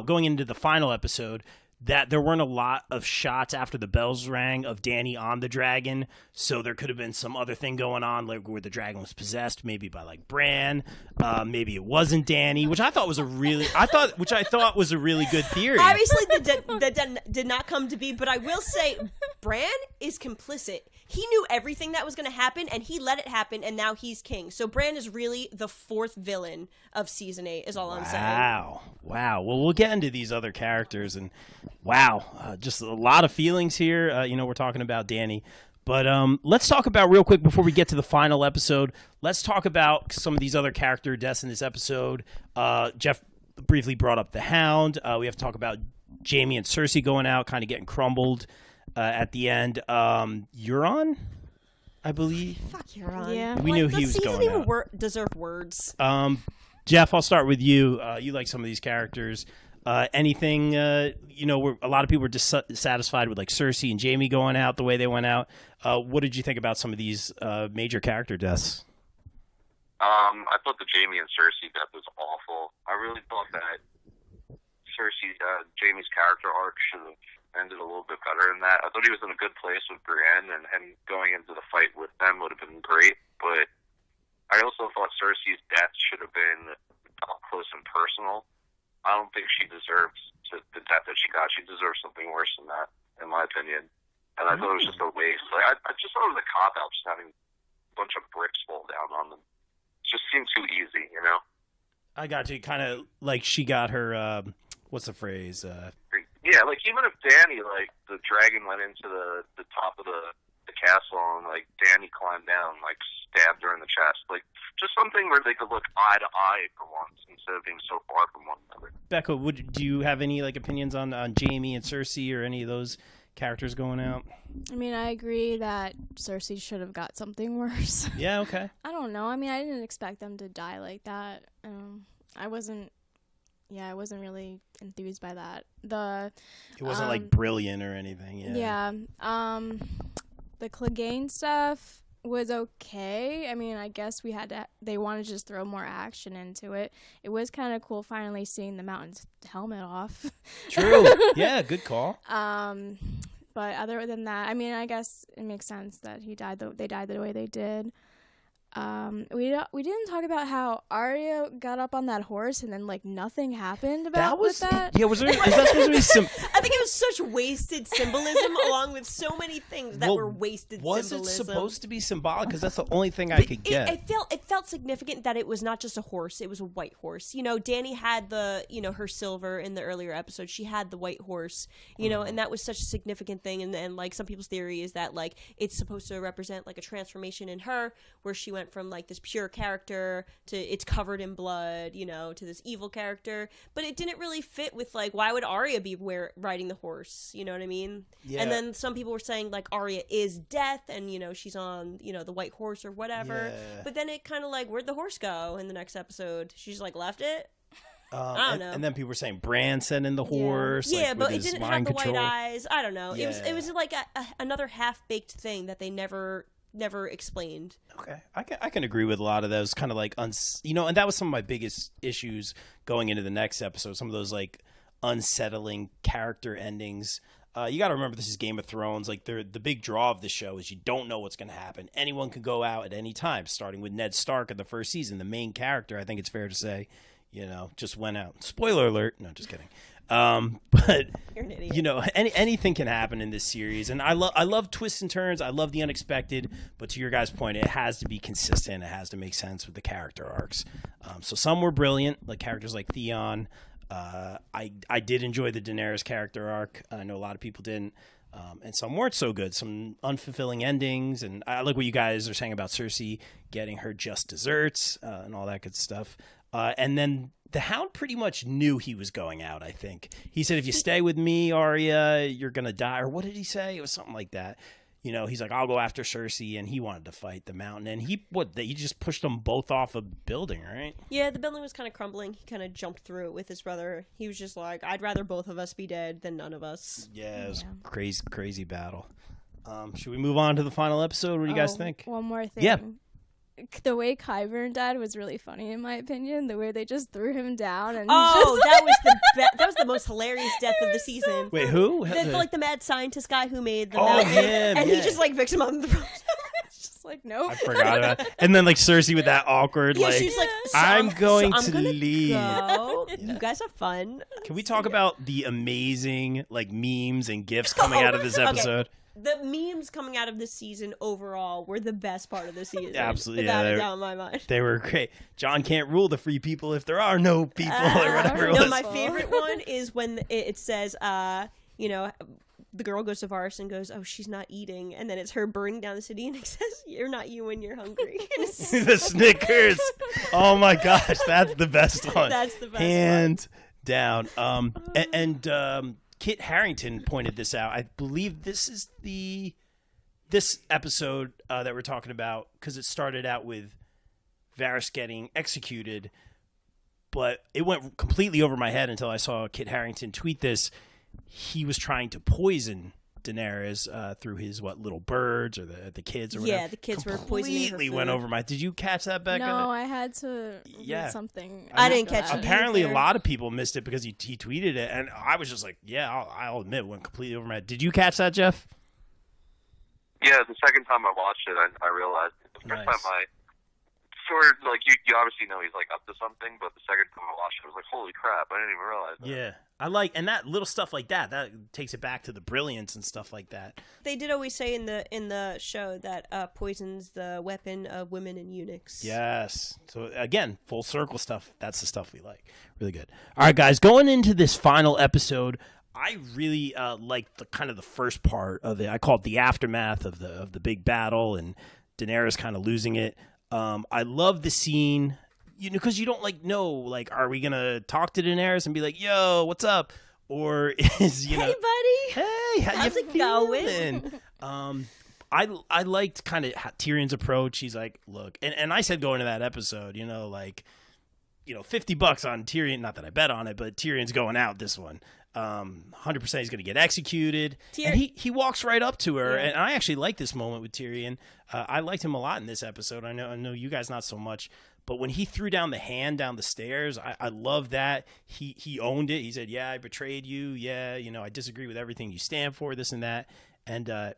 Going into the final episode, that there weren't a lot of shots after the bells rang of Danny on the dragon, so there could have been some other thing going on, like where the dragon was possessed, maybe by like Bran, maybe it wasn't Danny, which I thought was a really good theory. Obviously, that did not come to be, but I will say, Bran is complicit. He knew everything that was going to happen, and he let it happen, and now he's king. So Bran is really the fourth villain of Season 8, is all I'm saying. Wow. Well, we'll get into these other characters, and just a lot of feelings here. We're talking about Danny. But let's talk about, real quick, before we get to the final episode, let's talk about some of these other character deaths in this episode. Jeff briefly brought up the Hound. We have to talk about Jaime and Cersei going out, kind of getting crumbled at the end. Euron, I believe. Fuck Euron. Yeah. We knew he was going out. Doesn't even deserve words. Jeff, I'll start with you. You like some of these characters. Anything, where a lot of people were dissatisfied with like Cersei and Jaime going out the way they went out. What did you think about some of these major character deaths? I thought the Jaime and Cersei death was awful. I really thought that Jaime's character arc should have ended a little bit better than that. I thought he was in a good place with Brienne, and going into the fight with them would have been great, but I also thought Cersei's death should have been up close and personal. I don't think she deserves the death that she got. She deserves something worse than that, in my opinion. And I thought it was just a waste. Like, I just thought it was a cop-out, just having a bunch of bricks fall down on them. It just seemed too easy, you know? I got you. Kind of like she got her, what's the phrase? Yeah, like, even if Danny, like, the dragon went into the top of the castle and, like, Danny climbed down, like, stabbed her in the chest. Like, just something where they could look eye to eye for once instead of being so far from one another. Becca, do you have any, like, opinions on Jaime and Cersei or any of those characters going out? I mean, I agree that Cersei should have got something worse. Yeah, okay. I don't know. I mean, I didn't expect them to die like that. I wasn't really enthused by that. It wasn't like brilliant or anything. Yeah. The Clegane stuff was okay. I mean, I guess they wanted to just throw more action into it. It was kind of cool finally seeing the Mountain's helmet off. True. Yeah, good call. But other than that, I mean, I guess it makes sense that they died the way they did. We didn't talk about how Arya got up on that horse and then like nothing happened with that. Yeah, is that supposed to be some? I think it was such wasted symbolism, along with so many things that were wasted. Was symbolism. it supposed to be symbolic? Because that's the only thing I could get. It felt significant that it was not just a horse; it was a white horse. You know, Dany had her silver in the earlier episode. She had the white horse. And that was such a significant thing. And like some people's theory is that like it's supposed to represent like a transformation in her, where she went from like this pure character to it's covered in blood, to this evil character. But it didn't really fit with like, why would Arya be riding the horse? You know what I mean? Yeah. And then some people were saying like Arya is death, and she's on the white horse or whatever. Yeah. But then it kind of like, where'd the horse go in the next episode? She's like left it. I don't know. And then people were saying Bran sent in the horse. Yeah, like, but it didn't have the white eyes. I don't know. Yeah. It was like another half-baked thing that they never explained. Okay, I can agree with a lot of those kind of like and that was some of my biggest issues going into the next episode. Some of those like unsettling character endings. You got to remember, this is Game of Thrones. Like the big draw of the show is you don't know what's going to happen. Anyone can go out at any time. Starting with Ned Stark in the first season, the main character. I think it's fair to say, just went out. Spoiler alert. No, just kidding. But you're an idiot. Anything can happen in this series, and I love twists and turns. I love the unexpected, but to your guys' point, it has to be consistent. It has to make sense with the character arcs. So some were brilliant, like characters like Theon. I did enjoy the Daenerys character arc. I know a lot of people didn't, and some weren't so good. Some unfulfilling endings, and I like what you guys are saying about Cersei getting her just desserts and all that good stuff. And then the Hound pretty much knew he was going out, I think. He said, if you stay with me, Arya, you're going to die. Or what did he say? It was something like that. He's like, I'll go after Cersei, and he wanted to fight the Mountain. And he just pushed them both off a building, right? Yeah, the building was kind of crumbling. He kind of jumped through it with his brother. He was just like, I'd rather both of us be dead than none of us. Yeah, it was crazy battle. Should we move on to the final episode? What do you guys think? One more thing. Yeah. the way Qyburn died was really funny in my opinion. The way they just threw him down and that was the most hilarious death of the season. Wait, who? The mad scientist guy who made the mountain, him, and he just like picks him up in the it's just like nope. I forgot about it. And then like Cersei with that awkward she's like, I'm going to gonna leave. Go. You guys have fun. Can we talk about the amazing like memes and gifs coming out of this episode? Okay. The memes coming out of this season overall were the best part of the season. Absolutely, without a doubt in my mind. They were great. John can't rule the free people if there are no people or whatever it was. No, my favorite one is when it says, the girl goes to Varys and goes, "Oh, she's not eating," and then it's her burning down the city, and it says, "You're not you when you're hungry." The Snickers. Oh my gosh, that's the best one. That's the best Hand down. And Kit Harington pointed this out. I believe this is this episode that we're talking about because it started out with Varys getting executed, but it went completely over my head until I saw Kit Harington tweet this. He was trying to poison Daenerys through his little birds or the kids or whatever. Yeah, the kids were poisoning her completely food. went over my. Did you catch that, Becca? No, I had to read something. I didn't catch it. Apparently, a lot of people missed it because he tweeted it, and I was just like, "Yeah, I'll admit, it went completely over my head." Did you catch that, Jeff? Yeah, the second time I watched it, I realized it. The first time I sort of like you obviously know he's like up to something, but the second time I watched it, I was like, "Holy crap!" I didn't even realize that. Yeah, and that little stuff like that takes it back to the brilliance and stuff like that. They did always say in the show that poison's the weapon of women and eunuchs. Yes. So again, full circle stuff. That's the stuff we like. Really good. All right, guys, going into this final episode, I really liked the first part of it. I call it the aftermath of the big battle and Daenerys kind of losing it. I love the scene, because you don't know, are we gonna talk to Daenerys and be like, "Yo, what's up?" Or is hey buddy, hey, how how's you it feeling? I liked kind of Tyrion's approach. He's like, look, and I said going to that episode, $50 on Tyrion. Not that I bet on it, but Tyrion's going out this one. 100% he's going to get executed. And he walks right up to her, and I actually like this moment with Tyrion. I liked him a lot in this episode. I know you guys not so much, but when he threw down the hand down the stairs, I love that. He owned it. He said, "Yeah, I betrayed you. Yeah, I disagree with everything you stand for, this and that." And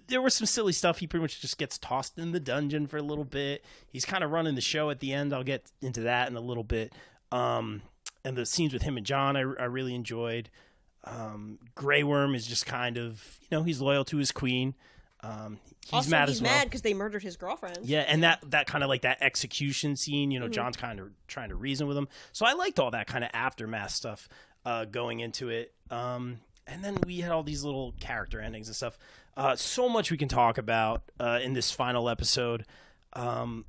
there was some silly stuff. He pretty much just gets tossed in the dungeon for a little bit. He's kind of running the show at the end. I'll get into that in a little bit. And the scenes with him and Jon, I really enjoyed. Grey Worm is just kind of, he's loyal to his queen. He's mad because they murdered his girlfriend. Yeah, and that kind of that execution scene, Jon's kind of trying to reason with him. So I liked all that kind of aftermath stuff going into it. And then we had all these little character endings and stuff. So much we can talk about in this final episode.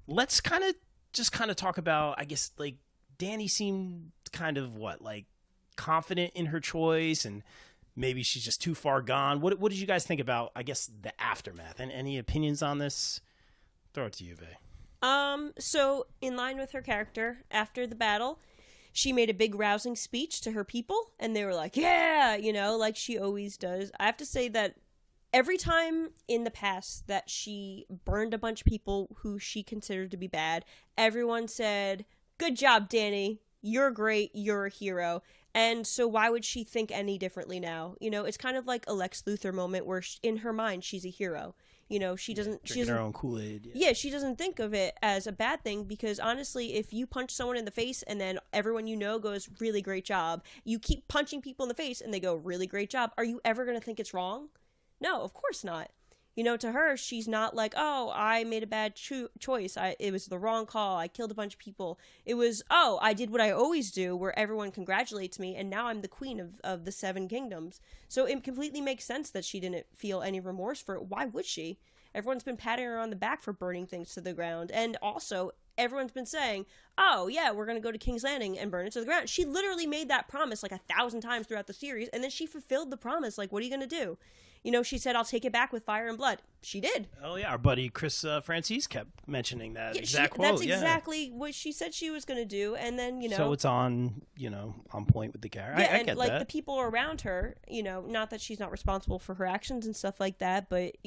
Let's kind of talk about, I guess, Dany seemed kind of confident in her choice, and maybe she's just too far gone. What did you guys think about, I guess, the aftermath? And any opinions on this? Throw it to you, Bae. So in line with her character, after the battle, she made a big rousing speech to her people, and they were like, "Yeah," like she always does. I have to say that every time in the past that she burned a bunch of people who she considered to be bad, everyone said, "Good job, Dany. You're great. You're a hero." And so why would she think any differently now? It's kind of like a Lex Luthor moment where in her mind, she's a hero. She doesn't... Drinking her own Kool-Aid. Yeah, she doesn't think of it as a bad thing because honestly, if you punch someone in the face and then everyone goes, "Really great job," you keep punching people in the face and they go, "Really great job," are you ever going to think it's wrong? No, of course not. To her, she's not like, "Oh, I made a bad choice. It was the wrong call. I killed a bunch of people." It was, "Oh, I did what I always do, where everyone congratulates me, and now I'm the queen of the Seven Kingdoms." So it completely makes sense that she didn't feel any remorse for it. Why would she? Everyone's been patting her on the back for burning things to the ground. And also, everyone's been saying, "Oh, yeah, we're going to go to King's Landing and burn it to the ground." She literally made that promise 1,000 times throughout the series, and then she fulfilled the promise. What are you going to do? She said, "I'll take it back with fire and blood." She did. Oh, yeah. Our buddy Krus Francis kept mentioning that exact quote. That's exactly what she said she was going to do. And then, So it's on point with the character. Yeah, I get that. The people around her, not that she's not responsible for her actions and stuff like that, but,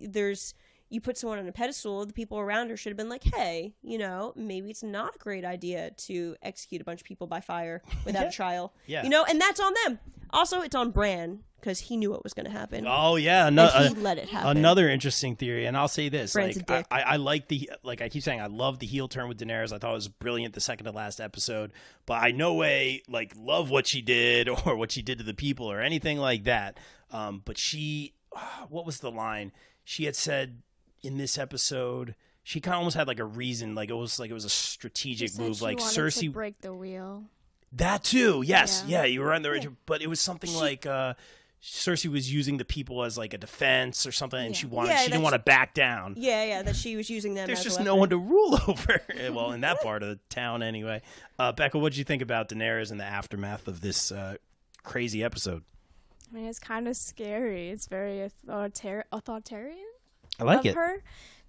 there's... you put someone on a pedestal, the people around her should have been like, hey, maybe it's not a great idea to execute a bunch of people by fire without a trial. Yeah. And that's on them. Also, it's on Bran, because he knew what was going to happen. Oh, yeah. And he let it happen. Another interesting theory, and I'll say this. Bran's a dick. I like I keep saying, I love the heel turn with Daenerys. I thought it was brilliant the second to last episode, but I no way, love what she did or what she did to the people or anything like that. But she, what was the line? She had said in this episode, she kind of almost had a reason, it was a strategic move, she wanted Cersei to break the wheel. That too, yes, Yeah. you were on the but it was something Cersei was using the people as a defense or something, and she didn't want to back down. Yeah, that she was using them. There's as just a no weapon. one to rule over. Well, in that part of the town, anyway. Becca, what did you think about Daenerys and the aftermath of this crazy episode? I mean, it's kind of scary. It's very authoritarian. I like of it. Her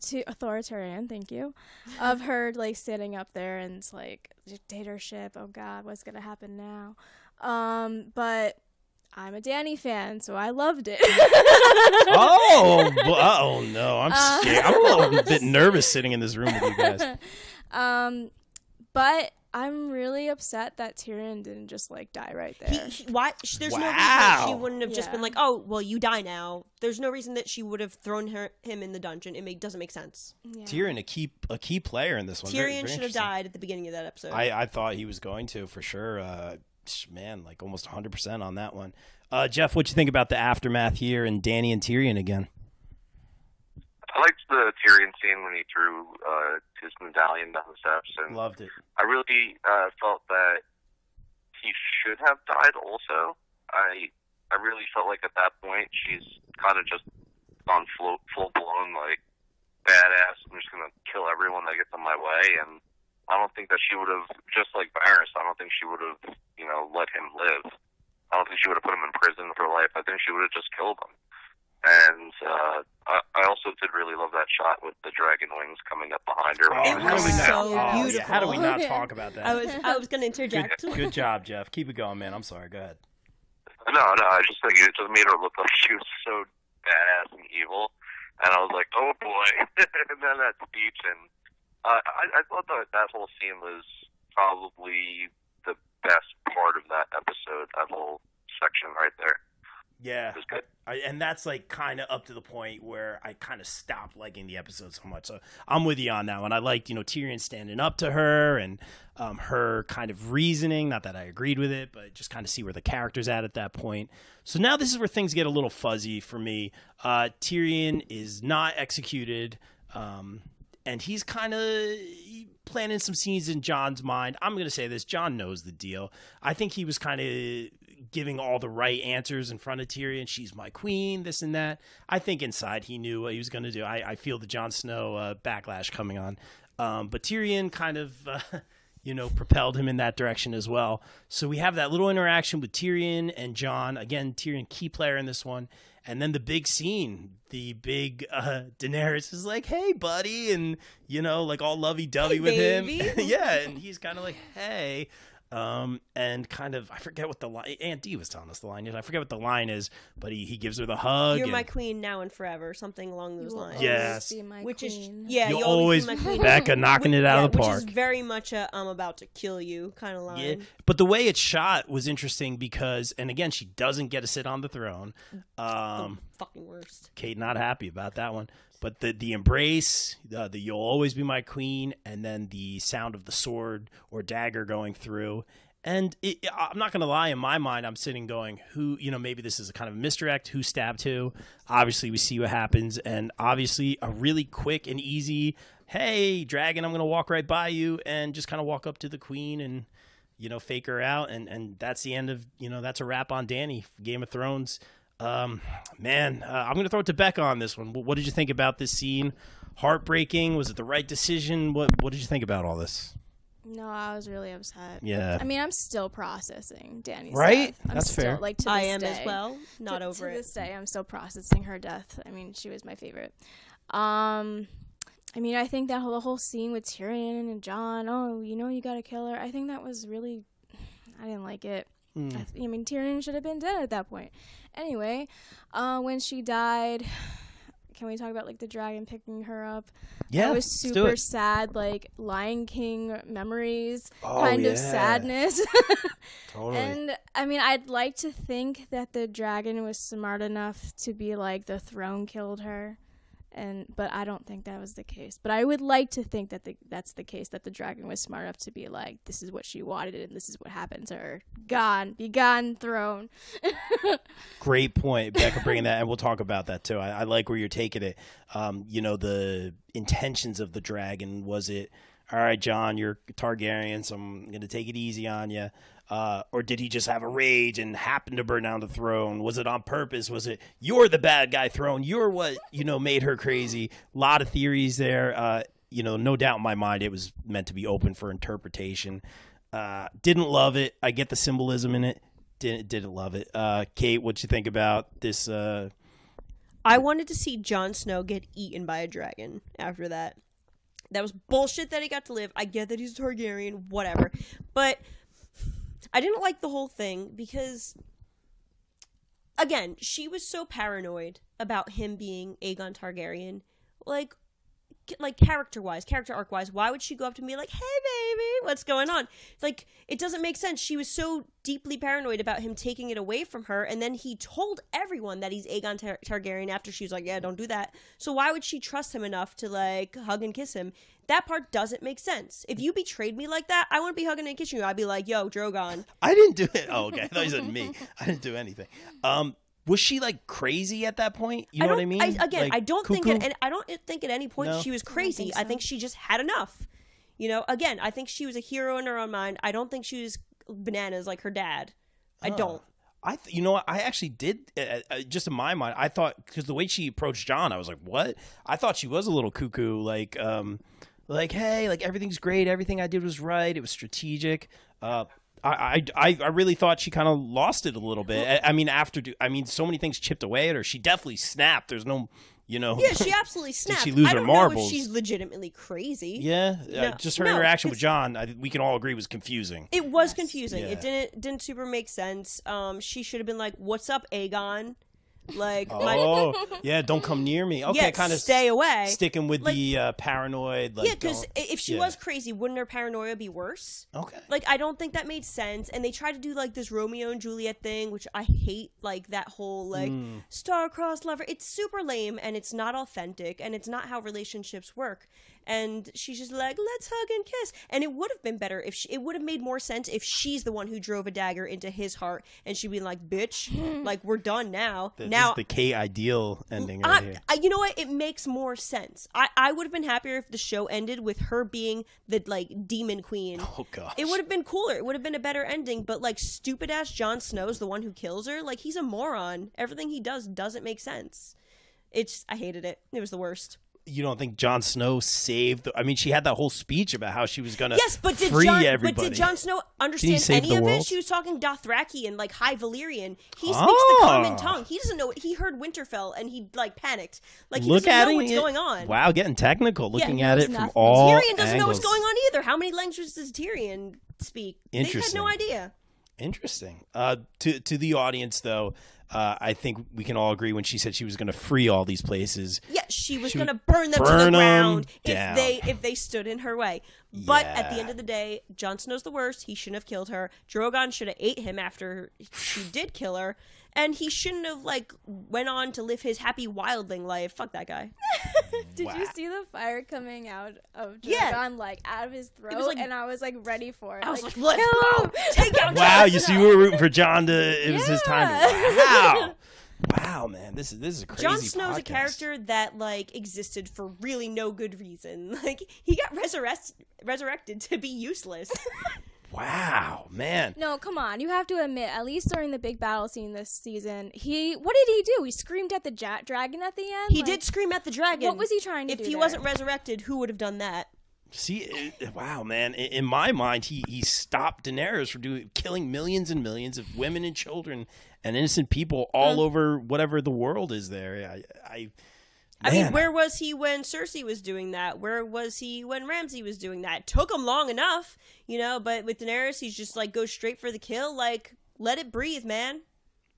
to authoritarian, thank you, of her standing up there and it's dictatorship. Oh God, what's gonna happen now? But I'm a Dany fan, so I loved it. Oh no, I'm scared. I'm a little bit nervous sitting in this room with you guys. But I'm really upset that Tyrion didn't just die right there. Why? There's no reason that she Wow. wouldn't have just been like, oh, well, you die now. There's no reason that she would have thrown him in the dungeon. It doesn't make sense. Yeah. Tyrion, a key player in this one. Very, Tyrion very should have interesting. died at the beginning of that episode. I thought he was going to, for sure. Man, almost 100% on that one. Jeff, what you think about the aftermath here and Dany and Tyrion again? I liked the Tyrion scene when he threw his medallion down the steps, and Loved it. I really felt that he should have died also. I really felt like at that point she's kind of just gone full blown badass. I'm just gonna kill everyone that gets in my way, and I don't think that she would have, just like Varys, I don't think she would have let him live. I don't think she would have put him in prison for life. I think she would have just killed him. And I also did really love that shot with the dragon wings coming up behind her. It was so beautiful. How do we not talk about that? I was going to interject. Good job, Jeff. Keep it going, man. I'm sorry. Go ahead. No, I just think it just made her look like she was so badass and evil. And I was like, oh boy. And then that speech, and I thought that whole scene was probably the best part of that episode, that whole section right there. Yeah, It was good. and that's kind of up to the point where I kind of stopped liking the episode so much. So I'm with you on that one. I liked, Tyrion standing up to her and her kind of reasoning. Not that I agreed with it, but just kind of see where the character's at that point. So now this is where things get a little fuzzy for me. Tyrion is not executed, and he's kind of planting some scenes in Jon's mind. I'm going to say this. Jon knows the deal. I think he was kind of giving all the right answers in front of Tyrion. She's my queen, this and that. I think inside he knew what he was going to do. I feel the Jon Snow backlash coming on. But Tyrion kind of, propelled him in that direction as well. So we have that little interaction with Tyrion and Jon. Again, Tyrion, key player in this one. And then the big scene, the big Daenerys is like, hey, buddy, and, all lovey-dovey with him. Yeah, and he's kind of like, hey. And kind of, I forget what the line, Aunt D was telling us the line is. I forget what the line is, but he gives her the hug. You're my queen now and forever, something along those lines. Yes. Be my Which queen. is, You'll you'll always, be my queen. Becca knocking it out of the Which park. is very much a I'm about to kill you kind of line. Yeah, but the way it's shot was interesting because, and again, she doesn't get to sit on the throne. The fucking worst. Kate not happy about that one. But the embrace, the you'll always be my queen, and then the sound of the sword or dagger going through. And I'm not going to lie, in my mind, I'm sitting going, who, maybe this is a kind of misdirect, who stabbed who. Obviously, we see what happens. And obviously, a really quick and easy, hey, dragon, I'm going to walk right by you and just kind of walk up to the queen and, fake her out. And that's the end of, that's a wrap on Dany, Game of Thrones. I'm going to throw it to Becca on this one. What did you think about this scene? Heartbreaking? Was it the right decision? What did you think about all this? No, I was really upset. Yeah. I mean, I'm still processing Dany's Right? death. I'm That's still, fair. To this I am day, as well. Not over to it. this day, I'm still processing her death. I mean, she was my favorite. I think that the whole scene with Tyrion and Jon, you gotta kill her. I think that was really, I didn't like it. Tyrion should have been dead at that point. Anyway, when she died, can we talk about like the dragon picking her up? Yeah, that was let's do super it. sad, like Lion King memories, Oh, kind of yeah. sadness. Totally. And I mean, I'd like to think that the dragon was smart enough to be like the throne killed her, but I don't think that was the case. But I would like to think that that's the case, that the dragon was smart enough to be like, this is what she wanted and this is what happened to her. Be gone, throne. Great point, Becca, bringing that, and we'll talk about that too. I like where you're taking it. The intentions of the dragon. Was it, all right, John, you're Targaryen, so I'm going to take it easy on you? Or did he just have a rage and happen to burn down the throne? Was it on purpose? Was it, you're the bad guy throne? You're what, made her crazy? A lot of theories there. No doubt in my mind it was meant to be open for interpretation. Didn't love it. I get the symbolism in it. Didn't love it. Kate, what you think about this? I wanted to see Jon Snow get eaten by a dragon after that. That was bullshit that he got to live. I get that he's a Targaryen, whatever. But I didn't like the whole thing because, again, she was so paranoid about him being Aegon Targaryen. Like character arc-wise, why would she go up to me like, hey, baby, what's going on? Like, it doesn't make sense. She was so deeply paranoid about him taking it away from her, and then he told everyone that he's Aegon Targaryen after she was like, yeah, don't do that. So why would she trust him enough to, like, hug and kiss him? That part doesn't make sense. If you betrayed me like that, I wouldn't be hugging and kissing you. I'd be like, yo, Drogon. I didn't do it. Oh, okay. I thought you said me. I didn't do anything. Was she like crazy at that point? You know what I mean? I don't think cuckoo? I don't think at any point she was crazy. think so. I think she just had enough. Again, I think she was a hero in her own mind. I don't think she was bananas like her dad. I don't. I actually did. Just in my mind, I thought, because the way she approached John, I was like, what? I thought she was a little cuckoo. Like, hey, like everything's great. Everything I did was right. It was strategic. I really thought she kind of lost it a little bit. I mean, so many things chipped away at her. She definitely snapped. There's no, Yeah, she absolutely snapped. Did she lose I her don't marbles? know if she's legitimately crazy. Yeah, No, just her no, interaction with John, we can all agree was confusing. It was confusing. Yeah. It didn't super make sense. She should have been like, "What's up, Aegon?" Like, yeah, don't come near me. Okay, yeah, kind of stay away. Sticking with the paranoid. Like, yeah, because if she was crazy, wouldn't her paranoia be worse? Okay. Like, I don't think that made sense. And they tried to do like this Romeo and Juliet thing, which I hate. Like that whole like star-crossed lover. It's super lame and it's not authentic and it's not how relationships work. And she's just like, let's hug and kiss. And it would have been better if it would have made more sense if she's the one who drove a dagger into his heart and she'd be like, bitch, like, we're done now. This now is the K ideal ending right here. you know what? It makes more sense. I would have been happier if the show ended with her being the, like, demon queen. Oh, gosh. It would have been cooler. It would have been a better ending. But, like, stupid-ass Jon Snow's the one who kills her. Like, he's a moron. Everything he does doesn't make sense. I hated it. It was the worst. You don't think Jon Snow saved? She had that whole speech about how she was gonna free everybody. But did Jon Snow understand any of it? She was talking Dothraki and like High Valyrian. He speaks the common tongue. He doesn't know. He heard Winterfell and he like panicked. Like he doesn't know what's going on. Wow, getting technical. Looking at it from nothing. all Tyrion doesn't know what's angles. going on either. How many languages does Tyrion speak? They had no idea. Interesting. To the audience, though, I think we can all agree when she said she was going to free all these places. Yeah, she was going to burn them to the ground down. if they stood in her way. But at the end of the day, Jon Snow's the worst. He shouldn't have killed her. Drogon should have ate him after she did kill her. And he shouldn't have, like, went on to live his happy wildling life. Fuck that guy. Did you see the fire coming out of Drogon, Yeah. like, out of his throat? was like- and I was, like, ready for it. I was like, let's go! Take out Wow, Jon you Snow! see, we were rooting for John it was his time. Wow. Wow, man, this is a crazy Jon Snow's a podcast. character that, like, existed for really no good reason. Like, he got resurrected to be useless. Wow, man. No, come on. You have to admit, at least during the big battle scene this season, what did he do? He screamed at the dragon at the end? He did scream at the dragon. What was he trying to do If he there? wasn't resurrected, who would have done that? See, wow, man. In my mind, he stopped Daenerys from killing millions and millions of women and children and innocent people all over whatever the world is there. I mean, where was he when Cersei was doing that? Where was he when Ramsay was doing that? It took him long enough, but with Daenerys, he's just like, go straight for the kill. Like, let it breathe, man.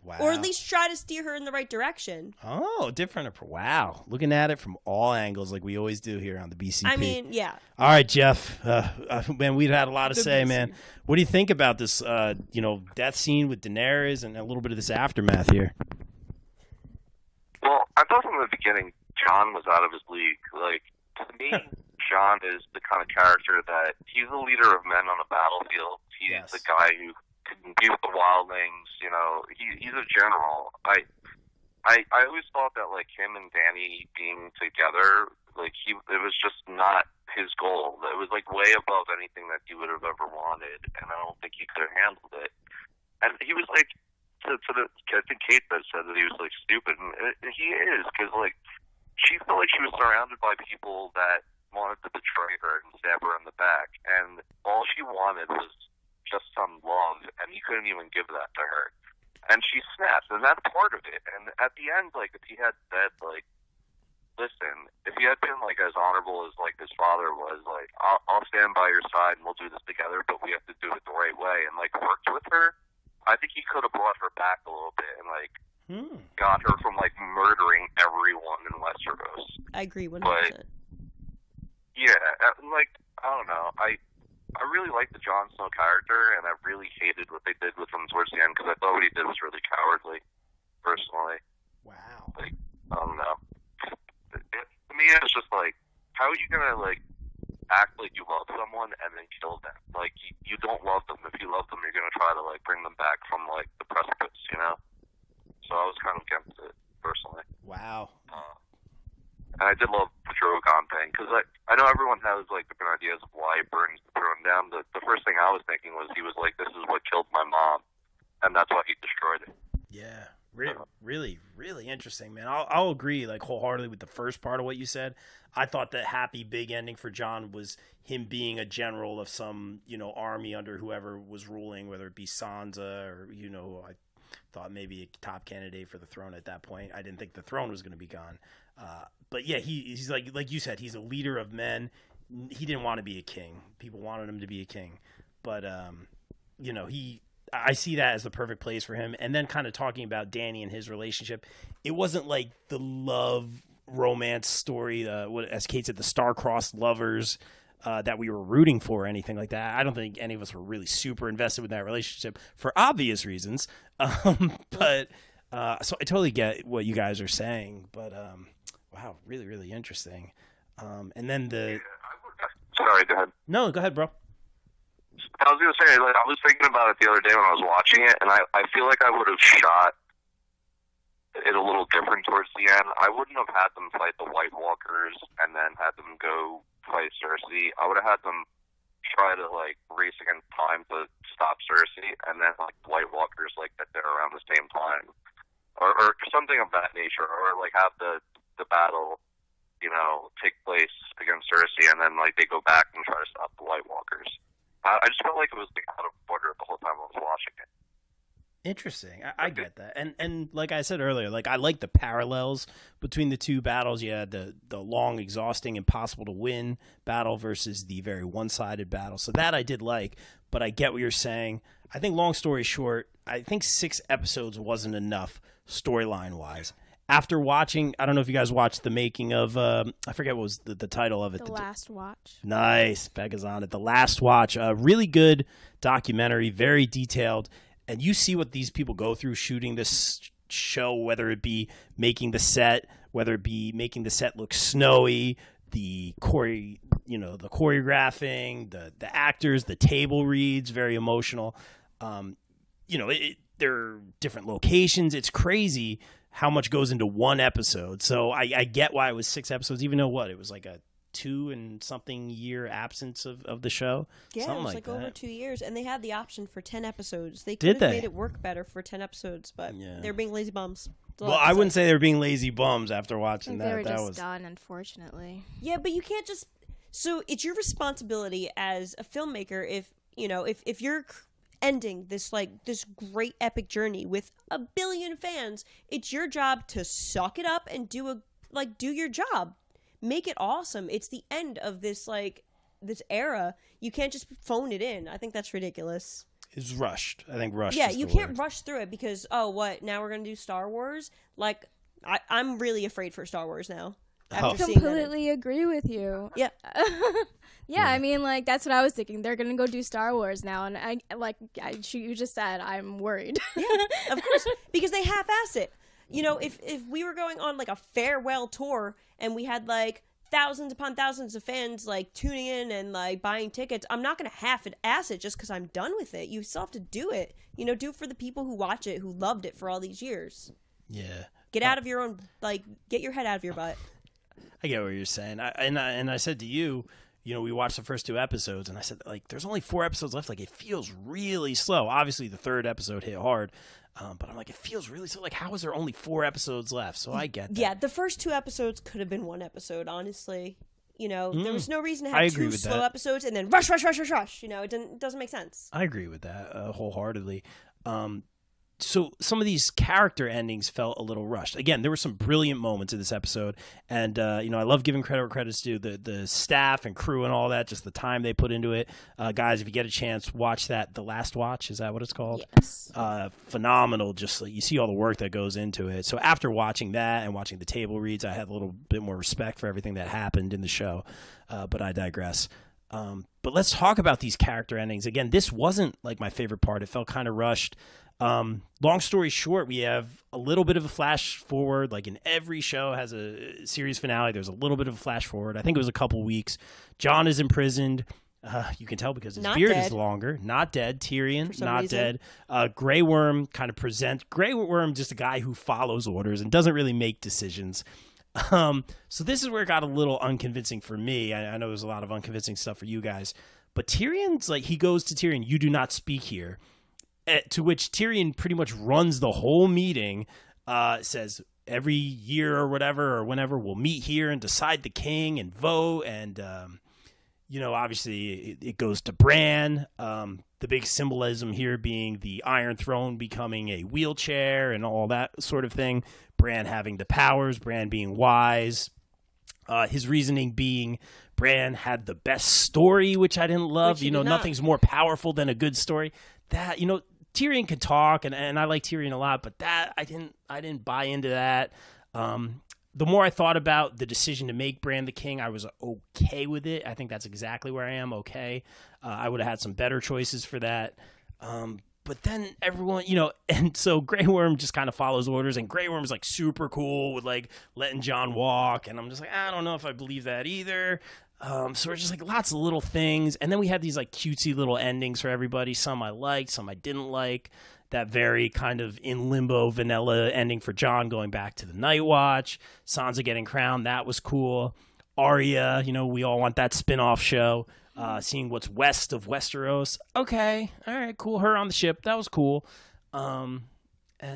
Wow. Or at least try to steer her in the right direction. Oh, different. Wow. Looking at it from all angles like we always do here on the BCP. I mean, yeah. All right, Jeff. Man, we've had a lot to say, man. What do you think about this, death scene with Daenerys and a little bit of this aftermath here? Well, I thought from the beginning Jon was out of his league. Like, to me, Jon is the kind of character that he's the leader of men on a battlefield. He's the guy who can be with the wildlings. He's a general. I always thought that like him and Dany being together, like it was just not his goal. It was like way above anything that he would have ever wanted, and I don't think he could have handled it. And he was like, I think Kate said that he was like stupid, and he is, because like she felt like she was surrounded by people that wanted to betray her and stab her in the back, and all she wanted was just some love, and he couldn't even give that to her. And she snapped, and that's part of it. And at the end, like, if he had said, like, listen, if he had been, like, as honorable as, like, his father was, like, I'll stand by your side and we'll do this together, but we have to do it the right way, and, like, worked with her, I think he could have brought her back a little bit and, like, got her from, like, murdering everyone in Westeros. I agree 100%. But, yeah, like, I don't know. I really like the Jon Snow character, and I really hated what they did with him towards the end, because I thought what he did was really cowardly, personally. Wow. Like, I don't know. To me, it's just like, how are you going to, like, act like you love someone and then kill them? Like, you don't love them. If you love them, you're going to try to, like, bring them back from, like, the precipice, you know? So I was kind of against it, personally. Wow. And I did love the Drogon thing, because I know everyone has, like, different ideas of why he burns the throne down. The first thing I was thinking was he was like, this is what killed my mom, and that's why he destroyed it. Yeah, really, really interesting, man. I'll agree, like, wholeheartedly with the first part of what you said. I thought the happy big ending for Jon was him being a general of some, army under whoever was ruling, whether it be Sansa or, I thought maybe a top candidate for the throne at that point. I didn't think the throne was going to be gone. But yeah, he's like you said, he's a leader of men. He didn't want to be a king. People wanted him to be a king, but I see that as the perfect place for him. And then kind of talking about Dany and his relationship, it wasn't like the love romance story, as Kate said, the star-crossed lovers that we were rooting for or anything like that. I don't think any of us were really super invested with that relationship for obvious reasons. But so I totally get what you guys are saying, but wow, really, really interesting. And then Sorry, go ahead. No, go ahead, bro. I was going to say, like, I was thinking about it the other day when I was watching it, and I feel like I would have shot it a little different towards the end. I wouldn't have had them fight the White Walkers and then had them go fight Cersei. I would have had them try to, like, race against time to stop Cersei, and then, like, the White Walkers, like, get there around the same time. Or something of that nature, or, like, have the battle, take place against Cersei, and then, like, they go back and try to stop the White Walkers. I just felt like it was, like, out of order the whole time I was watching it. Interesting. I get that. And like I said earlier, like, I like the parallels between the two battles. You had the long, exhausting, impossible to win battle versus the very one-sided battle. So that I did like, but I get what you're saying. I think, long story short, I think 6 episodes wasn't enough storyline-wise. After watching, I don't know if you guys watched the making of, I forget what was the title of it. The Last Watch. Nice. Becca's on it. The Last Watch. A really good documentary, very detailed. And you see what these people go through shooting this show, whether it be making the set, whether it be making the set look snowy, the choreographing, the actors, the table reads, very emotional. There are different locations. It's crazy how much goes into one episode. So I get why it was 6 episodes, even though it was like a 2-and-something year absence of the show. Yeah, something it was like over that. 2 years, and they had the option for 10 episodes. They Did could have they? made it work better for 10 episodes, but they're being lazy bums. Well, I wouldn't say they were being lazy bums after watching They were that. just done, unfortunately. Yeah, but you can't just. So it's your responsibility as a filmmaker if you're ending this great epic journey with a billion fans, it's your job to suck it up and do your job. Make it awesome. It's the end of this era. You can't just phone it in. I think that's ridiculous. It's rushed. I think rushed. Yeah, is you the can't word. rush through it because what? Now we're gonna do Star Wars. Like I'm really afraid for Star Wars now. Oh. After I seeing that. completely agree with you. Yeah. Yeah, I mean, like, that's what I was thinking. They're going to go do Star Wars now. And you just said, I'm worried. Yeah, of course, because they half-ass it. You know, if we were going on like a farewell tour and we had like thousands upon thousands of fans like tuning in and like buying tickets, I'm not going to half-ass it just because I'm done with it. You still have to do it. You know, do it for the people who watch it, who loved it for all these years. Yeah. Get out of your own, like, get your head out of your butt. I get what you're saying. I said to you, you know, we watched the first 2 episodes, and I said, like, there's only 4 episodes left. Like, it feels really slow. Obviously, the 3rd episode hit hard, but I'm like, it feels really slow. Like, how is there only 4 episodes left? So I get that. Yeah, the first 2 episodes could have been 1 episode, honestly. You know, there was no reason to I have agree 2 with slow that. episodes and then rush. You know, it doesn't make sense. I agree with that wholeheartedly. So some of these character endings felt a little rushed. Again, there were some brilliant moments in this episode, and you know, I love giving credit where credit's due. The staff and crew and all that, just the time they put into it. Guys, if you get a chance, watch that. The Last Watch, is that what it's called? Yes. Phenomenal. Just like, you see all the work that goes into it. So after watching that and watching the table reads, I had a little bit more respect for everything that happened in the show. But I digress. But let's talk about these character endings. Again, this wasn't like my favorite part. It felt kind of rushed. Long story short, we have a little bit of a flash forward. Like in every show has a series finale, there's a little bit of a flash forward. I think it was a couple weeks. John is imprisoned. You can tell because his Not beard dead. is longer. Not dead. Tyrion, some not reason. dead. Grey Worm kind of presents. Grey Worm, just a guy who follows orders and doesn't really make decisions. So this is where it got a little unconvincing for me. I know there's a lot of unconvincing stuff for you guys. But Tyrion's like, he goes to Tyrion, "You do not speak here." To which Tyrion pretty much runs the whole meeting, says every year or whatever or whenever we'll meet here and decide the king and vote. And, you know, obviously it goes to Bran. The big symbolism here being the Iron Throne becoming a wheelchair and all that sort of thing. Bran having the powers, Bran being wise. His reasoning being Bran had the best story, which I didn't love. Which he You know, did not. nothing's more powerful than a good story. That, you know, Tyrion could talk, and I like Tyrion a lot, but that I didn't buy into that. The more I thought about the decision to make Bran the king, I was okay with it. I think that's exactly where I am. Okay, I would have had some better choices for that. But then everyone, you know, and so Grey Worm just kind of follows orders, and Grey Worm's like super cool with like letting Jon walk, and I'm just like, I don't know if I believe that either. So it's just like lots of little things, and then we had these like cutesy little endings for everybody. Some I liked, some I didn't like. That very kind of in limbo vanilla ending for Jon going back to the Night Watch. Sansa getting crowned, that was cool. Arya, you know, we all want that spin-off show. Seeing what's west of Westeros. Okay, all right, cool. Her on the ship, that was cool. And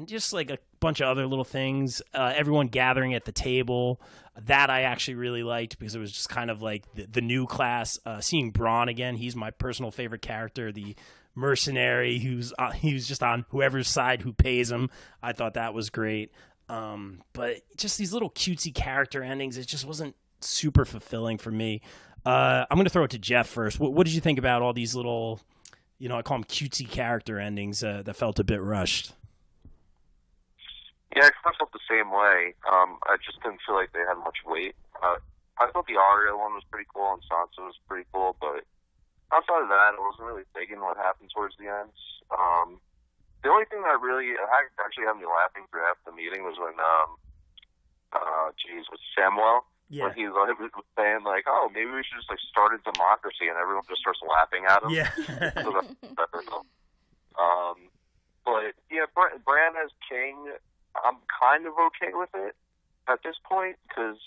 just like a bunch of other little things. Everyone gathering at the table. That I actually really liked because it was just kind of like the new class. Seeing Bronn again, he's my personal favorite character. The mercenary who's just on whoever's side who pays him. I thought that was great. But just these little cutesy character endings, it just wasn't super fulfilling for me. I'm going to throw it to Jeff first. What did you think about all these little, you know, I call them cutesy character endings that felt a bit rushed? Yeah, I kind of felt the same way. I just didn't feel like they had much weight. I thought the Arya one was pretty cool and Sansa was pretty cool, but outside of that, I wasn't really digging what happened towards the end. The only thing that actually had me laughing through half the meeting was when, with Samwell. Yeah. When he was saying, like, oh, maybe we should just, like, start a democracy, and everyone just starts laughing at him. Yeah. So but, yeah, Bran as king, I'm kind of okay with it at this point, because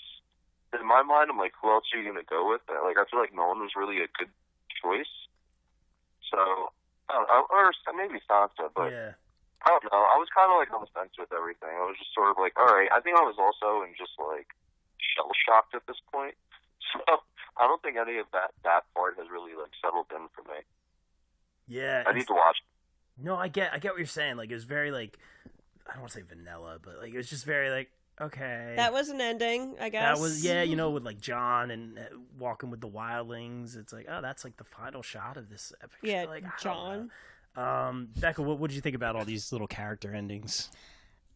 in my mind, I'm like, who else are you going to go with? Like, I feel like no one was really a good choice. So, I don't know, or maybe Sansa, but Yeah. I don't know. I was kind of, like, on the fence with everything. I was just sort of like, all right. I think I was also in just, like, shell-shocked at this point. So, I don't think any of that part has really, like, settled in for me. Yeah. I need to watch. No, I get what you're saying. Like, it was very, like, I don't want to say vanilla, but, like, it was just very, like, okay. That was an ending, I guess. That was, yeah, you know, with, like, Jon and walking with the wildlings. It's like, oh, that's, like, the final shot of this epic. Yeah, like, I don't Jon. know. Becca, what did you think about all these little character endings?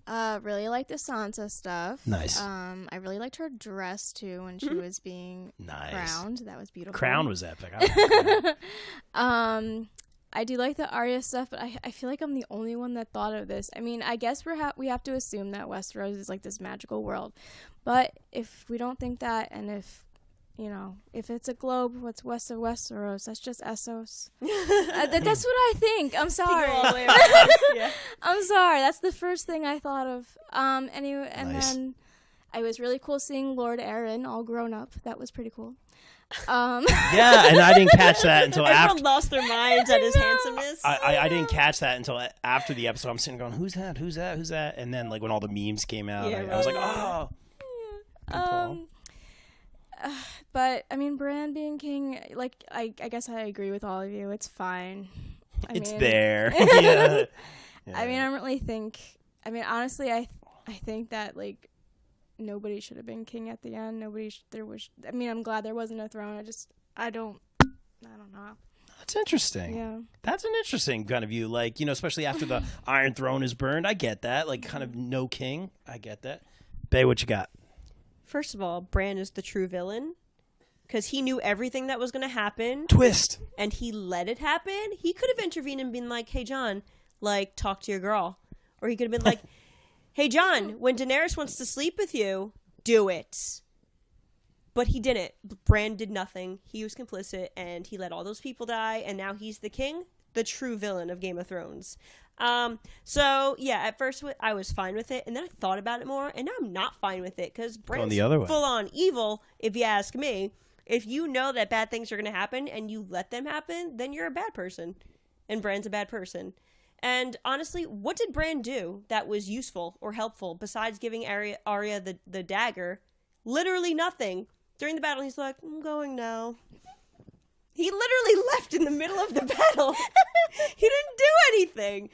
Really liked the Sansa stuff. Nice. I really liked her dress too when she was being crowned. That was beautiful. Crown was epic. I I do like the Arya stuff, but I feel like I'm the only one that thought of this. I mean, I guess we have to assume that Westeros is like this magical world, but if we don't think that, and if it's a globe, what's west of Westeros? That's just Essos. That's what I think. I'm sorry. Yeah. I'm sorry. That's the first thing I thought of. Anyway, and Nice. then it was really cool seeing Lord Aaron all grown up. That was pretty cool. Yeah, and I didn't catch that until Everyone after. lost their minds at his handsomeness. I didn't catch that until after the episode. I'm sitting going, who's that? Who's that? Who's that? And then like when all the memes came out, Yeah, I was like, right. oh. Good call. But I mean, Bran being king, like I guess I agree with all of you. It's fine. It's there. Yeah. I mean, I don't really think. I mean, honestly, I think that like nobody should have been king at the end. There was. I mean, I'm glad there wasn't a throne. I don't know. That's interesting. Yeah. That's an interesting kind of view. Like, especially after the Iron Throne is burned. I get that. Like, kind of no king. I get that. Bae, what you got? First of all, Bran is the true villain because he knew everything that was going to happen Twist. and he let it happen. He could have intervened and been like, hey, Jon, like, talk to your girl. Or he could have been like, hey, Jon, when Daenerys wants to sleep with you, do it. But he didn't. Bran did nothing. He was complicit, and he let all those people die, and now he's the king, the true villain of Game of Thrones. So, yeah, at first I was fine with it, and then I thought about it more, and now I'm not fine with it, because Bran's the other way. full-on evil, if you ask me. If you know that bad things are going to happen, and you let them happen, then you're a bad person. And Bran's a bad person. And honestly, what did Bran do that was useful or helpful besides giving Arya the dagger? Literally nothing. During the battle, he's like, I'm going now. He literally left in the middle of the battle. He didn't do anything.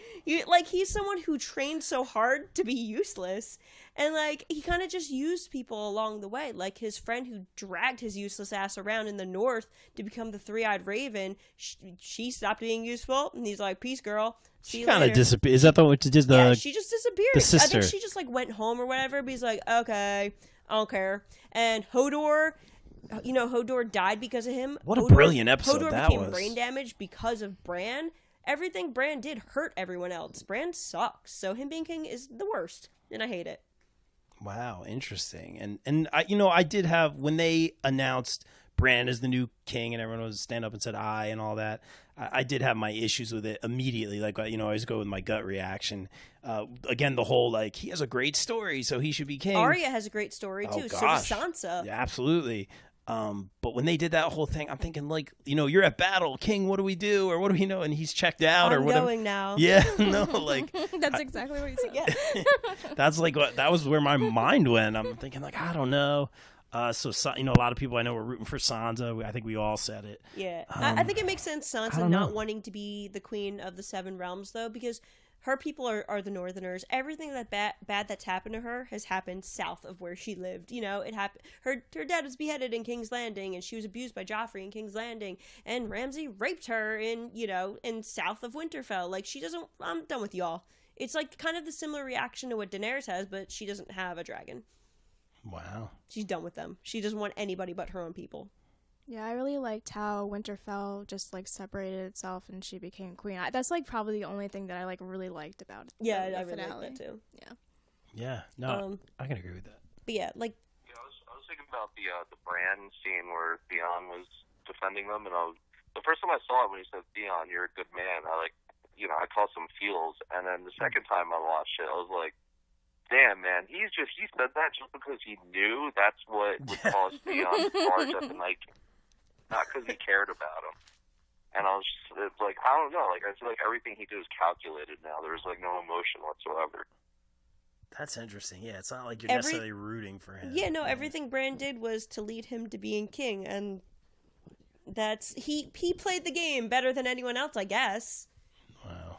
He's someone who trained so hard to be useless. And, he kind of just used people along the way. Like, his friend who dragged his useless ass around in the north to become the three-eyed raven, she stopped being useful. And he's like, peace, girl. See She you kind of later. disappeared. Is that the which is the? Yeah, she just disappeared. the I sister. think she just, went home or whatever. But he's like, okay, I don't care. And Hodor... Hodor died because of him. What a brilliant episode Hodor that became was. brain damaged because of Bran. Everything Bran did hurt everyone else. Bran sucks. So him being king is the worst. And I hate it. Wow, interesting. And I did have, when they announced Bran as the new king and everyone was stand up and said aye and all that, I did have my issues with it immediately. I always go with my gut reaction. Again, the whole, he has a great story, so he should be king. Arya has a great story too. Oh, So gosh. does Sansa. Yeah, absolutely. But when they did that whole thing, I'm thinking you're at battle, king, what do we do? Or what do we know? And he's checked out or I'm whatever. going now. Yeah, no, That's exactly what he said. Yeah. that's that was where my mind went. I'm thinking I don't know. So a lot of people I know were rooting for Sansa. I think we all said it. Yeah. I think it makes sense I Sansa don't not know. wanting to be the queen of the Seven Realms, though, because her people are the Northerners. Everything that bad that's happened to her has happened south of where she lived. It happened. Her dad was beheaded in King's Landing, and she was abused by Joffrey in King's Landing, and Ramsay raped her in south of Winterfell. She doesn't. I'm done with y'all. It's kind of the similar reaction to what Daenerys has, but she doesn't have a dragon. Wow. She's done with them. She doesn't want anybody but her own people. Yeah, I really liked how Winterfell just separated itself and she became queen. That's probably the only thing that I really liked about it. Yeah, the I really finale. like that too. Yeah. No, I can agree with that. But yeah, I was thinking about the Bran scene where Theon was defending them, and the first time I saw it when he said, Theon, you're a good man, I caught some feels, and then the second time I watched it, I was like, damn, man, he said that just because he knew that's what would cause Theon to charge up, and not because he cared about him. And I was just, it's I don't know, I feel like everything he did is calculated now. There's no emotion whatsoever. That's interesting. Yeah, it's not like you're necessarily rooting for him. Yeah, no, everything Bran did was to lead him to being king, and he played the game better than anyone else, I guess. Wow.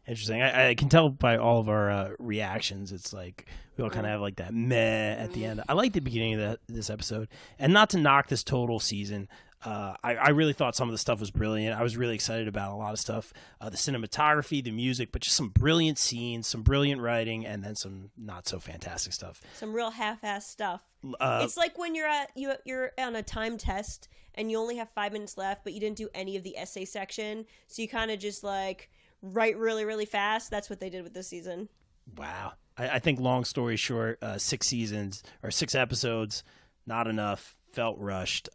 Interesting. I can tell by all of our reactions, it's we all kind of have that meh at the end. I like the beginning of this episode, and not to knock this total season. I really thought some of the stuff was brilliant. I was really excited about a lot of stuff. The cinematography, the music, but just some brilliant scenes, some brilliant writing, and then some not so fantastic stuff. Some real half-ass stuff. It's like when you're on a time test and you only have 5 minutes left, but you didn't do any of the essay section, so you kind of just like write really, really fast. That's what they did with this season. Wow. I think long story short, 6 seasons or 6 episodes, not enough, felt rushed.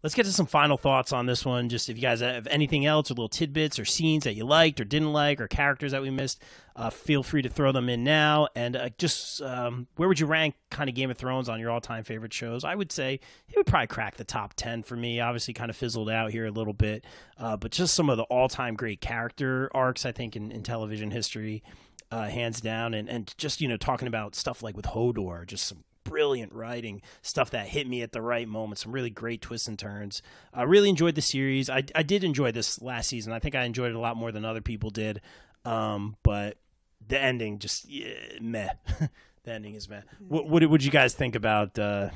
Let's get to some final thoughts on this one. Just if you guys have anything else or little tidbits or scenes that you liked or didn't like or characters that we missed, feel free to throw them in now. And where would you rank kind of Game of Thrones on your all-time favorite shows? I would say it would probably crack the top 10 for me. Obviously kind of fizzled out here a little bit. But just some of the all-time great character arcs, I think, in television history, hands down. And just, talking about stuff like with Hodor, just some brilliant writing, stuff that hit me at the right moment, some really great twists and turns. I really enjoyed the series. I did enjoy this last season. I think I enjoyed it a lot more than other people did. But the ending just meh. The ending is meh. What would you guys think about the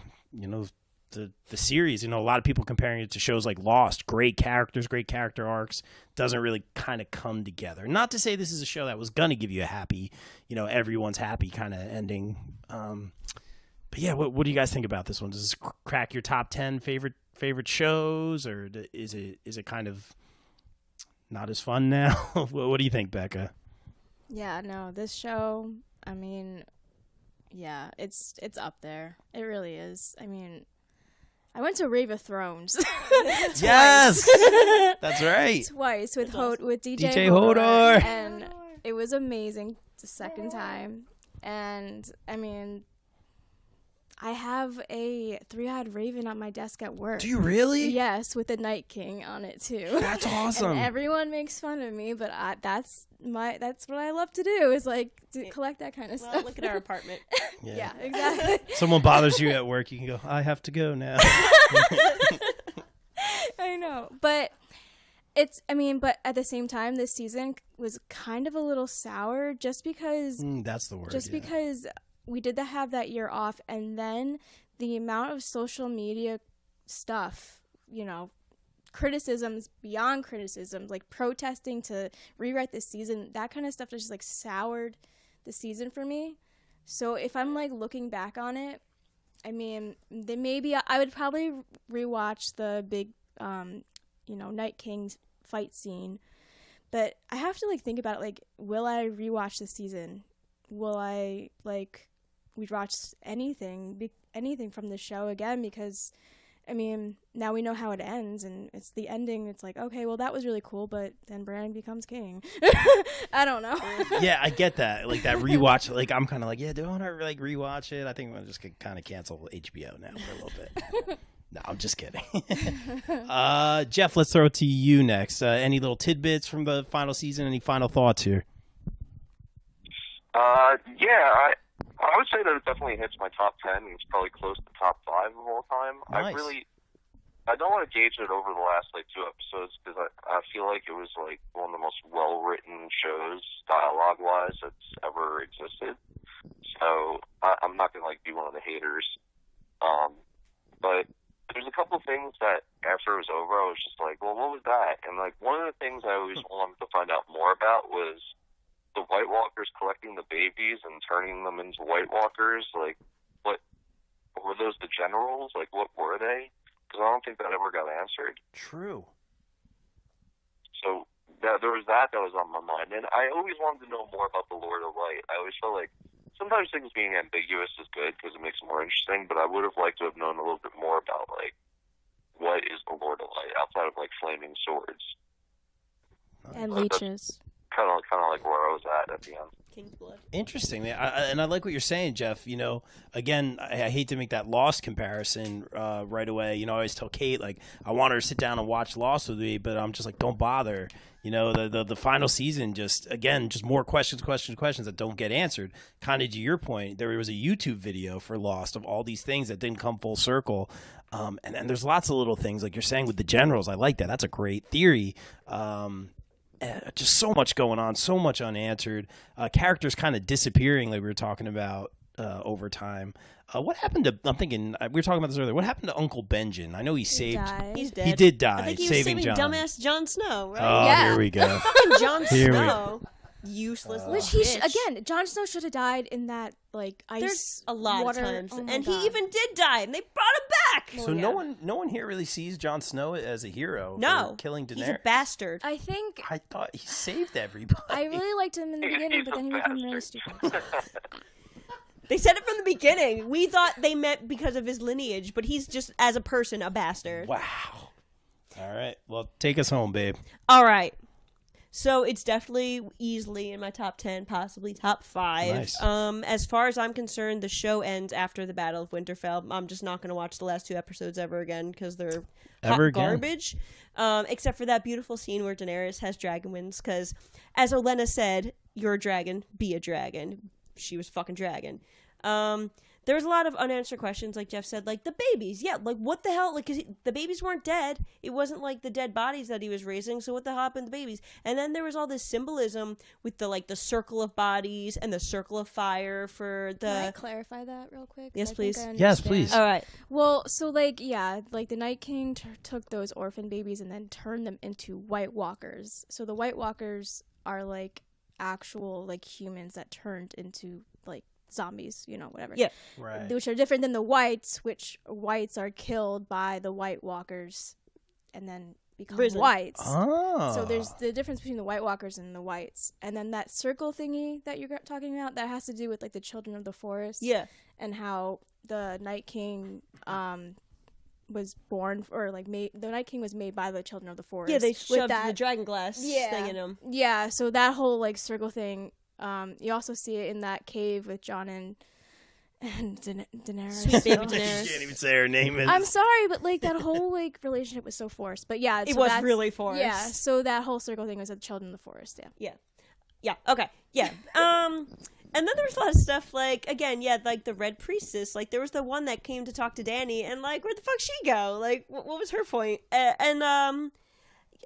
series? A lot of people comparing it to shows like Lost. Great characters, great character arcs. Doesn't really kind of come together. Not to say this is a show that was gonna give you a happy, everyone's happy kind of ending. But yeah, what do you guys think about this one? Does this crack your top 10 favorite shows, or is it kind of not as fun now? What do you think, Becca? Yeah, no, this show, I mean, yeah, it's up there. It really is. I mean, I went to Rave of Thrones. Yes, that's right. Twice with DJ Hodor, and it was amazing the second time. And I mean, I have a 3-eyed raven on my desk at work. Do you really? Yes, with the Night King on it too. That's awesome. And everyone makes fun of me, but that's what I love to do, is like to collect that kind of stuff. Look at our apartment. Yeah, exactly. Someone bothers you at work, you can go, I have to go now. I know, but but at the same time, this season was kind of a little sour, just because. That's the word. Because we did have that year off, and then the amount of social media stuff, criticisms beyond criticisms, like protesting to rewrite this season, that kind of stuff just like soured the season for me. So if I'm like looking back on it, I mean, then maybe I would probably rewatch the big, Night King's fight scene. But I have to like think about it, like, will I rewatch this season? Will I rewatch anything from the show again? Because I mean, now we know how it ends, and it's the ending. It's like, okay, well, that was really cool, but then Bran becomes king. I don't know. Yeah, I get that. Like that rewatch. Like I'm kind of like, yeah, do I want to like rewatch it? I think I'm gonna just kind of cancel HBO now for a little bit. No, I'm just kidding. Jeff, let's throw it to you next. Any little tidbits from the final season? Any final thoughts here? Yeah, I would say that it definitely hits my top 10. It's probably close to top 5 of all time. Nice. I don't want to gauge it over the last 2 episodes, because I feel like it was one of the most well-written shows, dialogue-wise, that's ever existed. So I'm not going to be one of the haters. But there's a couple of things that after it was over, I was just like, well, what was that? And one of the things I always wanted to find out more about was the White Walkers collecting the babies and turning them into White Walkers. What were those, the generals? What were they? Because I don't think that ever got answered. True. So there was that was on my mind. And I always wanted to know more about the Lord of Light. I always felt like sometimes things being ambiguous is good because it makes it more interesting, but I would have liked to have known a little bit more about, what is the Lord of Light outside of, flaming swords. And leeches. Kind of like where I was at the end. King's blood. Interesting, and I like what you're saying, Jeff. Again, I hate to make that Lost comparison right away. I always tell Kate, I want her to sit down and watch Lost with me, but I'm just like, don't bother. The final season, just more questions that don't get answered. Kind of to your point, there was a YouTube video for Lost of all these things that didn't come full circle. And then there's lots of little things, like you're saying with the generals. I like that. That's a great theory. Just so much going on, so much unanswered. Characters kind of disappearing, like we were talking about over time. What happened to? I'm thinking we were talking about this earlier. What happened to Uncle Benjen? I know he saved. Died. He's dead. He did die. I think he was saving saving John. dumbass Jon Snow, right? Oh, Yeah. here we go. Fucking Jon Here we- Snow. Useless. Which little he bitch. again, Jon Snow should have died in that like ice. There's a lot water. of times, Oh my and God. he even did die, and they brought him back. So no one here really sees Jon Snow as a hero. No, for killing Daenerys. he's a bastard. I think I thought he saved everybody. I really liked him in the beginning, but then he became really stupid. They said it from the beginning. We thought they meant because of his lineage, but he's just as a person a bastard. Wow. All right. Well, take us home, babe. All right. So it's definitely easily in my top 10, possibly top 5. Nice. As far as I'm concerned, the show ends after the Battle of Winterfell. I'm just not going to watch the last 2 episodes ever again because they're Ever hot again? garbage. Except for that beautiful scene where Daenerys has dragon wings because, as Olenna said, you're a dragon, be a dragon. She was fucking dragon. There was a lot of unanswered questions, like Jeff said, like the babies. Yeah, like what the hell? Like, 'cause the babies weren't dead. It wasn't like the dead bodies that he was raising. So what the hell happened to the babies? And then there was all this symbolism with the circle of bodies and the circle of fire for Can I the. clarify that real quick? Yes, I think please. I Yes, understand. please. All right. Well, so like the Night King took those orphan babies and then turned them into White Walkers. So the White Walkers are like actual like humans that turned into like zombies, whatever. Yeah. Right. Which are different than the whites, which whites are killed by the White Walkers and then become Risen. whites. Oh. So there's the difference between the White Walkers and the whites. And then that circle thingy that you're talking about, that has to do with like the children of the forest. Yeah. And how the Night King was born, or like made, the Night King was made by the children of the forest. Yeah, they with shoved that, the dragon glass thing in him. Yeah, so that whole like circle thing, you also see it in that cave with Jon and Daenerys. Sweet baby So- You Daenerys. can't even say her name. I'm sorry, but like that whole like relationship was so forced. But yeah, It so was that's- really forced. Yeah, so that whole circle thing was the children of the forest. Yeah. Yeah, okay. Yeah. And then there was a lot of stuff like, again, like the Red Priestess. Like, there was the one that came to talk to Dany, and like, where'd the fuck she go? Like, what was her point? And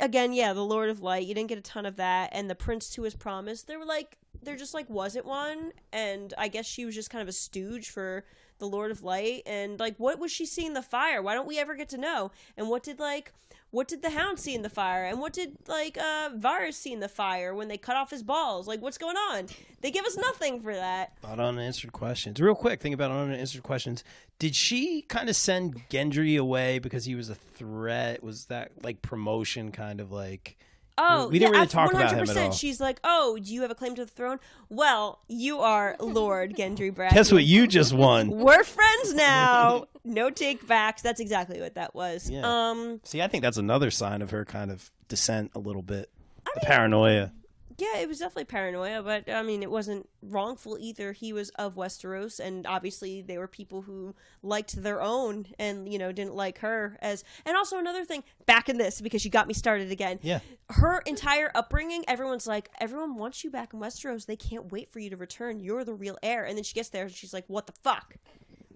again, the Lord of Light. You didn't get a ton of that. And the Prince to his promise. There just like wasn't one. And I guess she was just kind of a stooge for the Lord of Light. And like, what was she seeing in the fire? Why don't we ever get to know? And what did the Hound see in the fire? And what did Varys see in the fire when they cut off his balls? Like, what's going on? They give us nothing for that. A lot of unanswered questions. Real quick, think about unanswered questions. Did she kind of send Gendry away because he was a threat? Was that like promotion kind of like... Oh, we didn't really talk 100%. about him at all. She's like, oh, do you have a claim to the throne? Well, you are Lord Gendry Baratheon. Guess what you just won? We're friends now. No take backs. That's exactly what that was. Yeah. See, I think that's another sign of her kind of descent a little bit. The paranoia. Yeah, it was definitely paranoia, but I mean, it wasn't wrongful either. He was of Westeros, and obviously they were people who liked their own and, didn't like her as. And also another thing, back in this, because you got me started again. Yeah. Her entire upbringing, everyone's like, everyone wants you back in Westeros. They can't wait for you to return. You're the real heir. And then she gets there and she's like, what the fuck?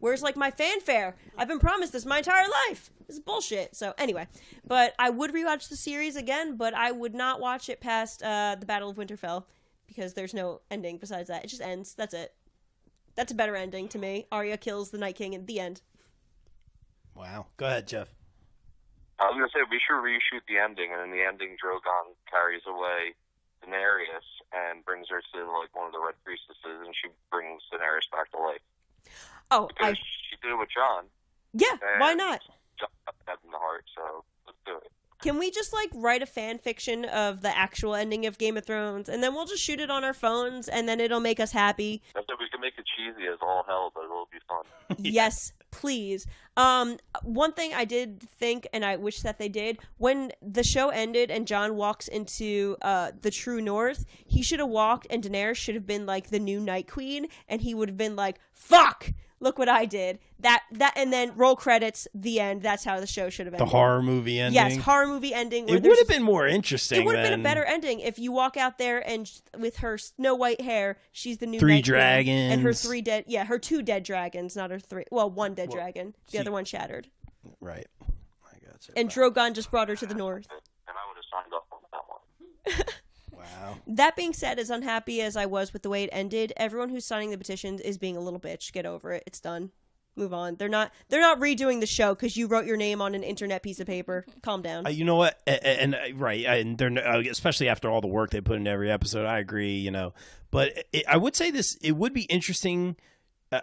Where's like my fanfare? I've been promised this my entire life. This is bullshit. So anyway, but I would rewatch the series again, but I would not watch it past the Battle of Winterfell because there's no ending besides that. It just ends. That's it. That's a better ending to me. Arya kills the Night King at the end. Wow. Go ahead, Jeff. I was gonna say we should reshoot the ending, and in the ending, Drogon carries away Daenerys and brings her to like one of the Red Priestesses, and she brings Daenerys back to life. Oh, Because she did it with Jon. yeah. Why and not? Jon got stabbed in the heart, so let's do it. Can we just like write a fan fiction of the actual ending of Game of Thrones, and then we'll just shoot it on our phones, and then it'll make us happy? That's it. We can make it cheesy as all hell, but it'll be fun. Yes, please. One thing I did think, and I wish that they did, when the show ended and Jon walks into the True North, he should have walked, and Daenerys should have been like the new Night Queen, and he would have been like, "Fuck! Look what I did." That, and then roll credits. The end. That's how the show should have ended. The horror movie ending. Yes, horror movie ending. where It would there's- have been more interesting. It would have been a than better ending if you walk out there and with her snow white hair, she's the new Three Night Queen, and her dragons. her 2 dead dragons, not her 3. Well, 1 dead dragon. The see- other one shattered. Right. I got you. And Drogon just brought her to the north. And I would have signed up on that one. Wow. That being said, as unhappy as I was with the way it ended, everyone who's signing the petitions is being a little bitch. Get over it. It's done. Move on. They're not redoing the show because you wrote your name on an internet piece of paper. Calm down. You know what? Right, and they're especially after all the work they put into every episode. I agree. But I would say this. It would be interesting.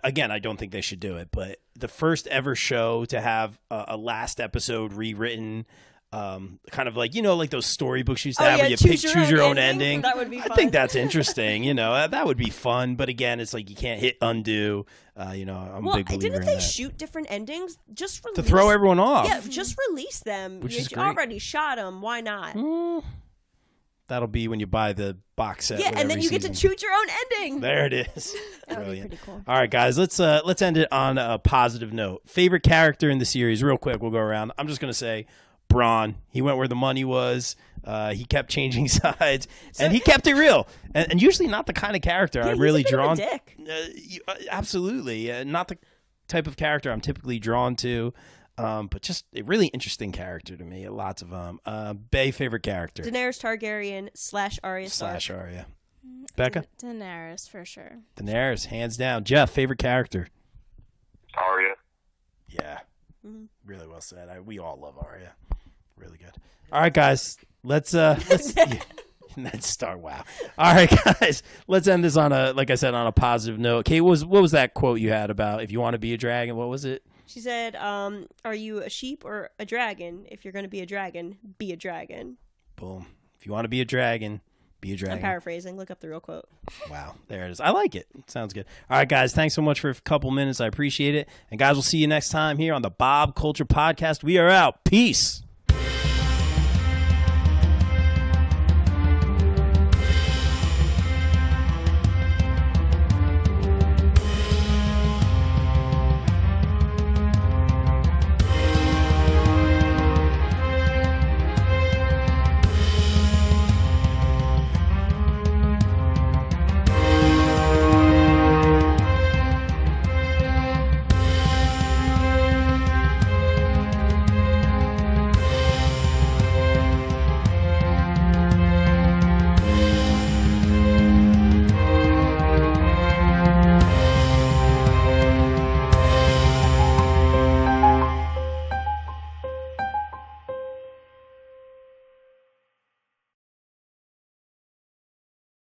Again, I don't think they should do it, but the first ever show to have a last episode rewritten. Kind of like like those storybooks you used to have where you choose your own ending. That would be fun. I think that's interesting. That would be fun. But again, it's like you can't hit undo. I'm a big believer in that. Didn't they shoot different endings? Just release. To throw everyone off. Yeah, just release them. Which is you great. already shot them. Why not? That'll be when you buy the box set. Yeah, and then you get to choose your own ending. There it is. That would be pretty cool. All right, guys, let's end it on a positive note. Favorite character in the series, real quick. We'll go around. I'm just gonna say Braun. He went where the money was. He kept changing sides, and he kept it real. And usually not the kind of character I'm really drawn. Dick. Absolutely, not the type of character I'm typically drawn to. But just a really interesting character to me. Lots of them. Bay, favorite character? Daenerys Targaryen / Arya Stark. / Arya. Becca? Daenerys, for sure. Daenerys, hands down. Jeff, favorite character? Arya. Yeah. Really well said. We all love Arya. Really good. All right, guys. Let's start. Wow. All right, guys. Let's end this on a positive note. Kate, what was that quote you had about if you want to be a dragon? What was it? She said, are you a sheep or a dragon? If you're going to be a dragon, be a dragon. Boom. If you want to be a dragon, be a dragon. I'm paraphrasing. Look up the real quote. Wow. There it is. I like it. Sounds good. All right, guys. Thanks so much for a couple minutes. I appreciate it. And guys, we'll see you next time here on the Bob Culture Podcast. We are out. Peace.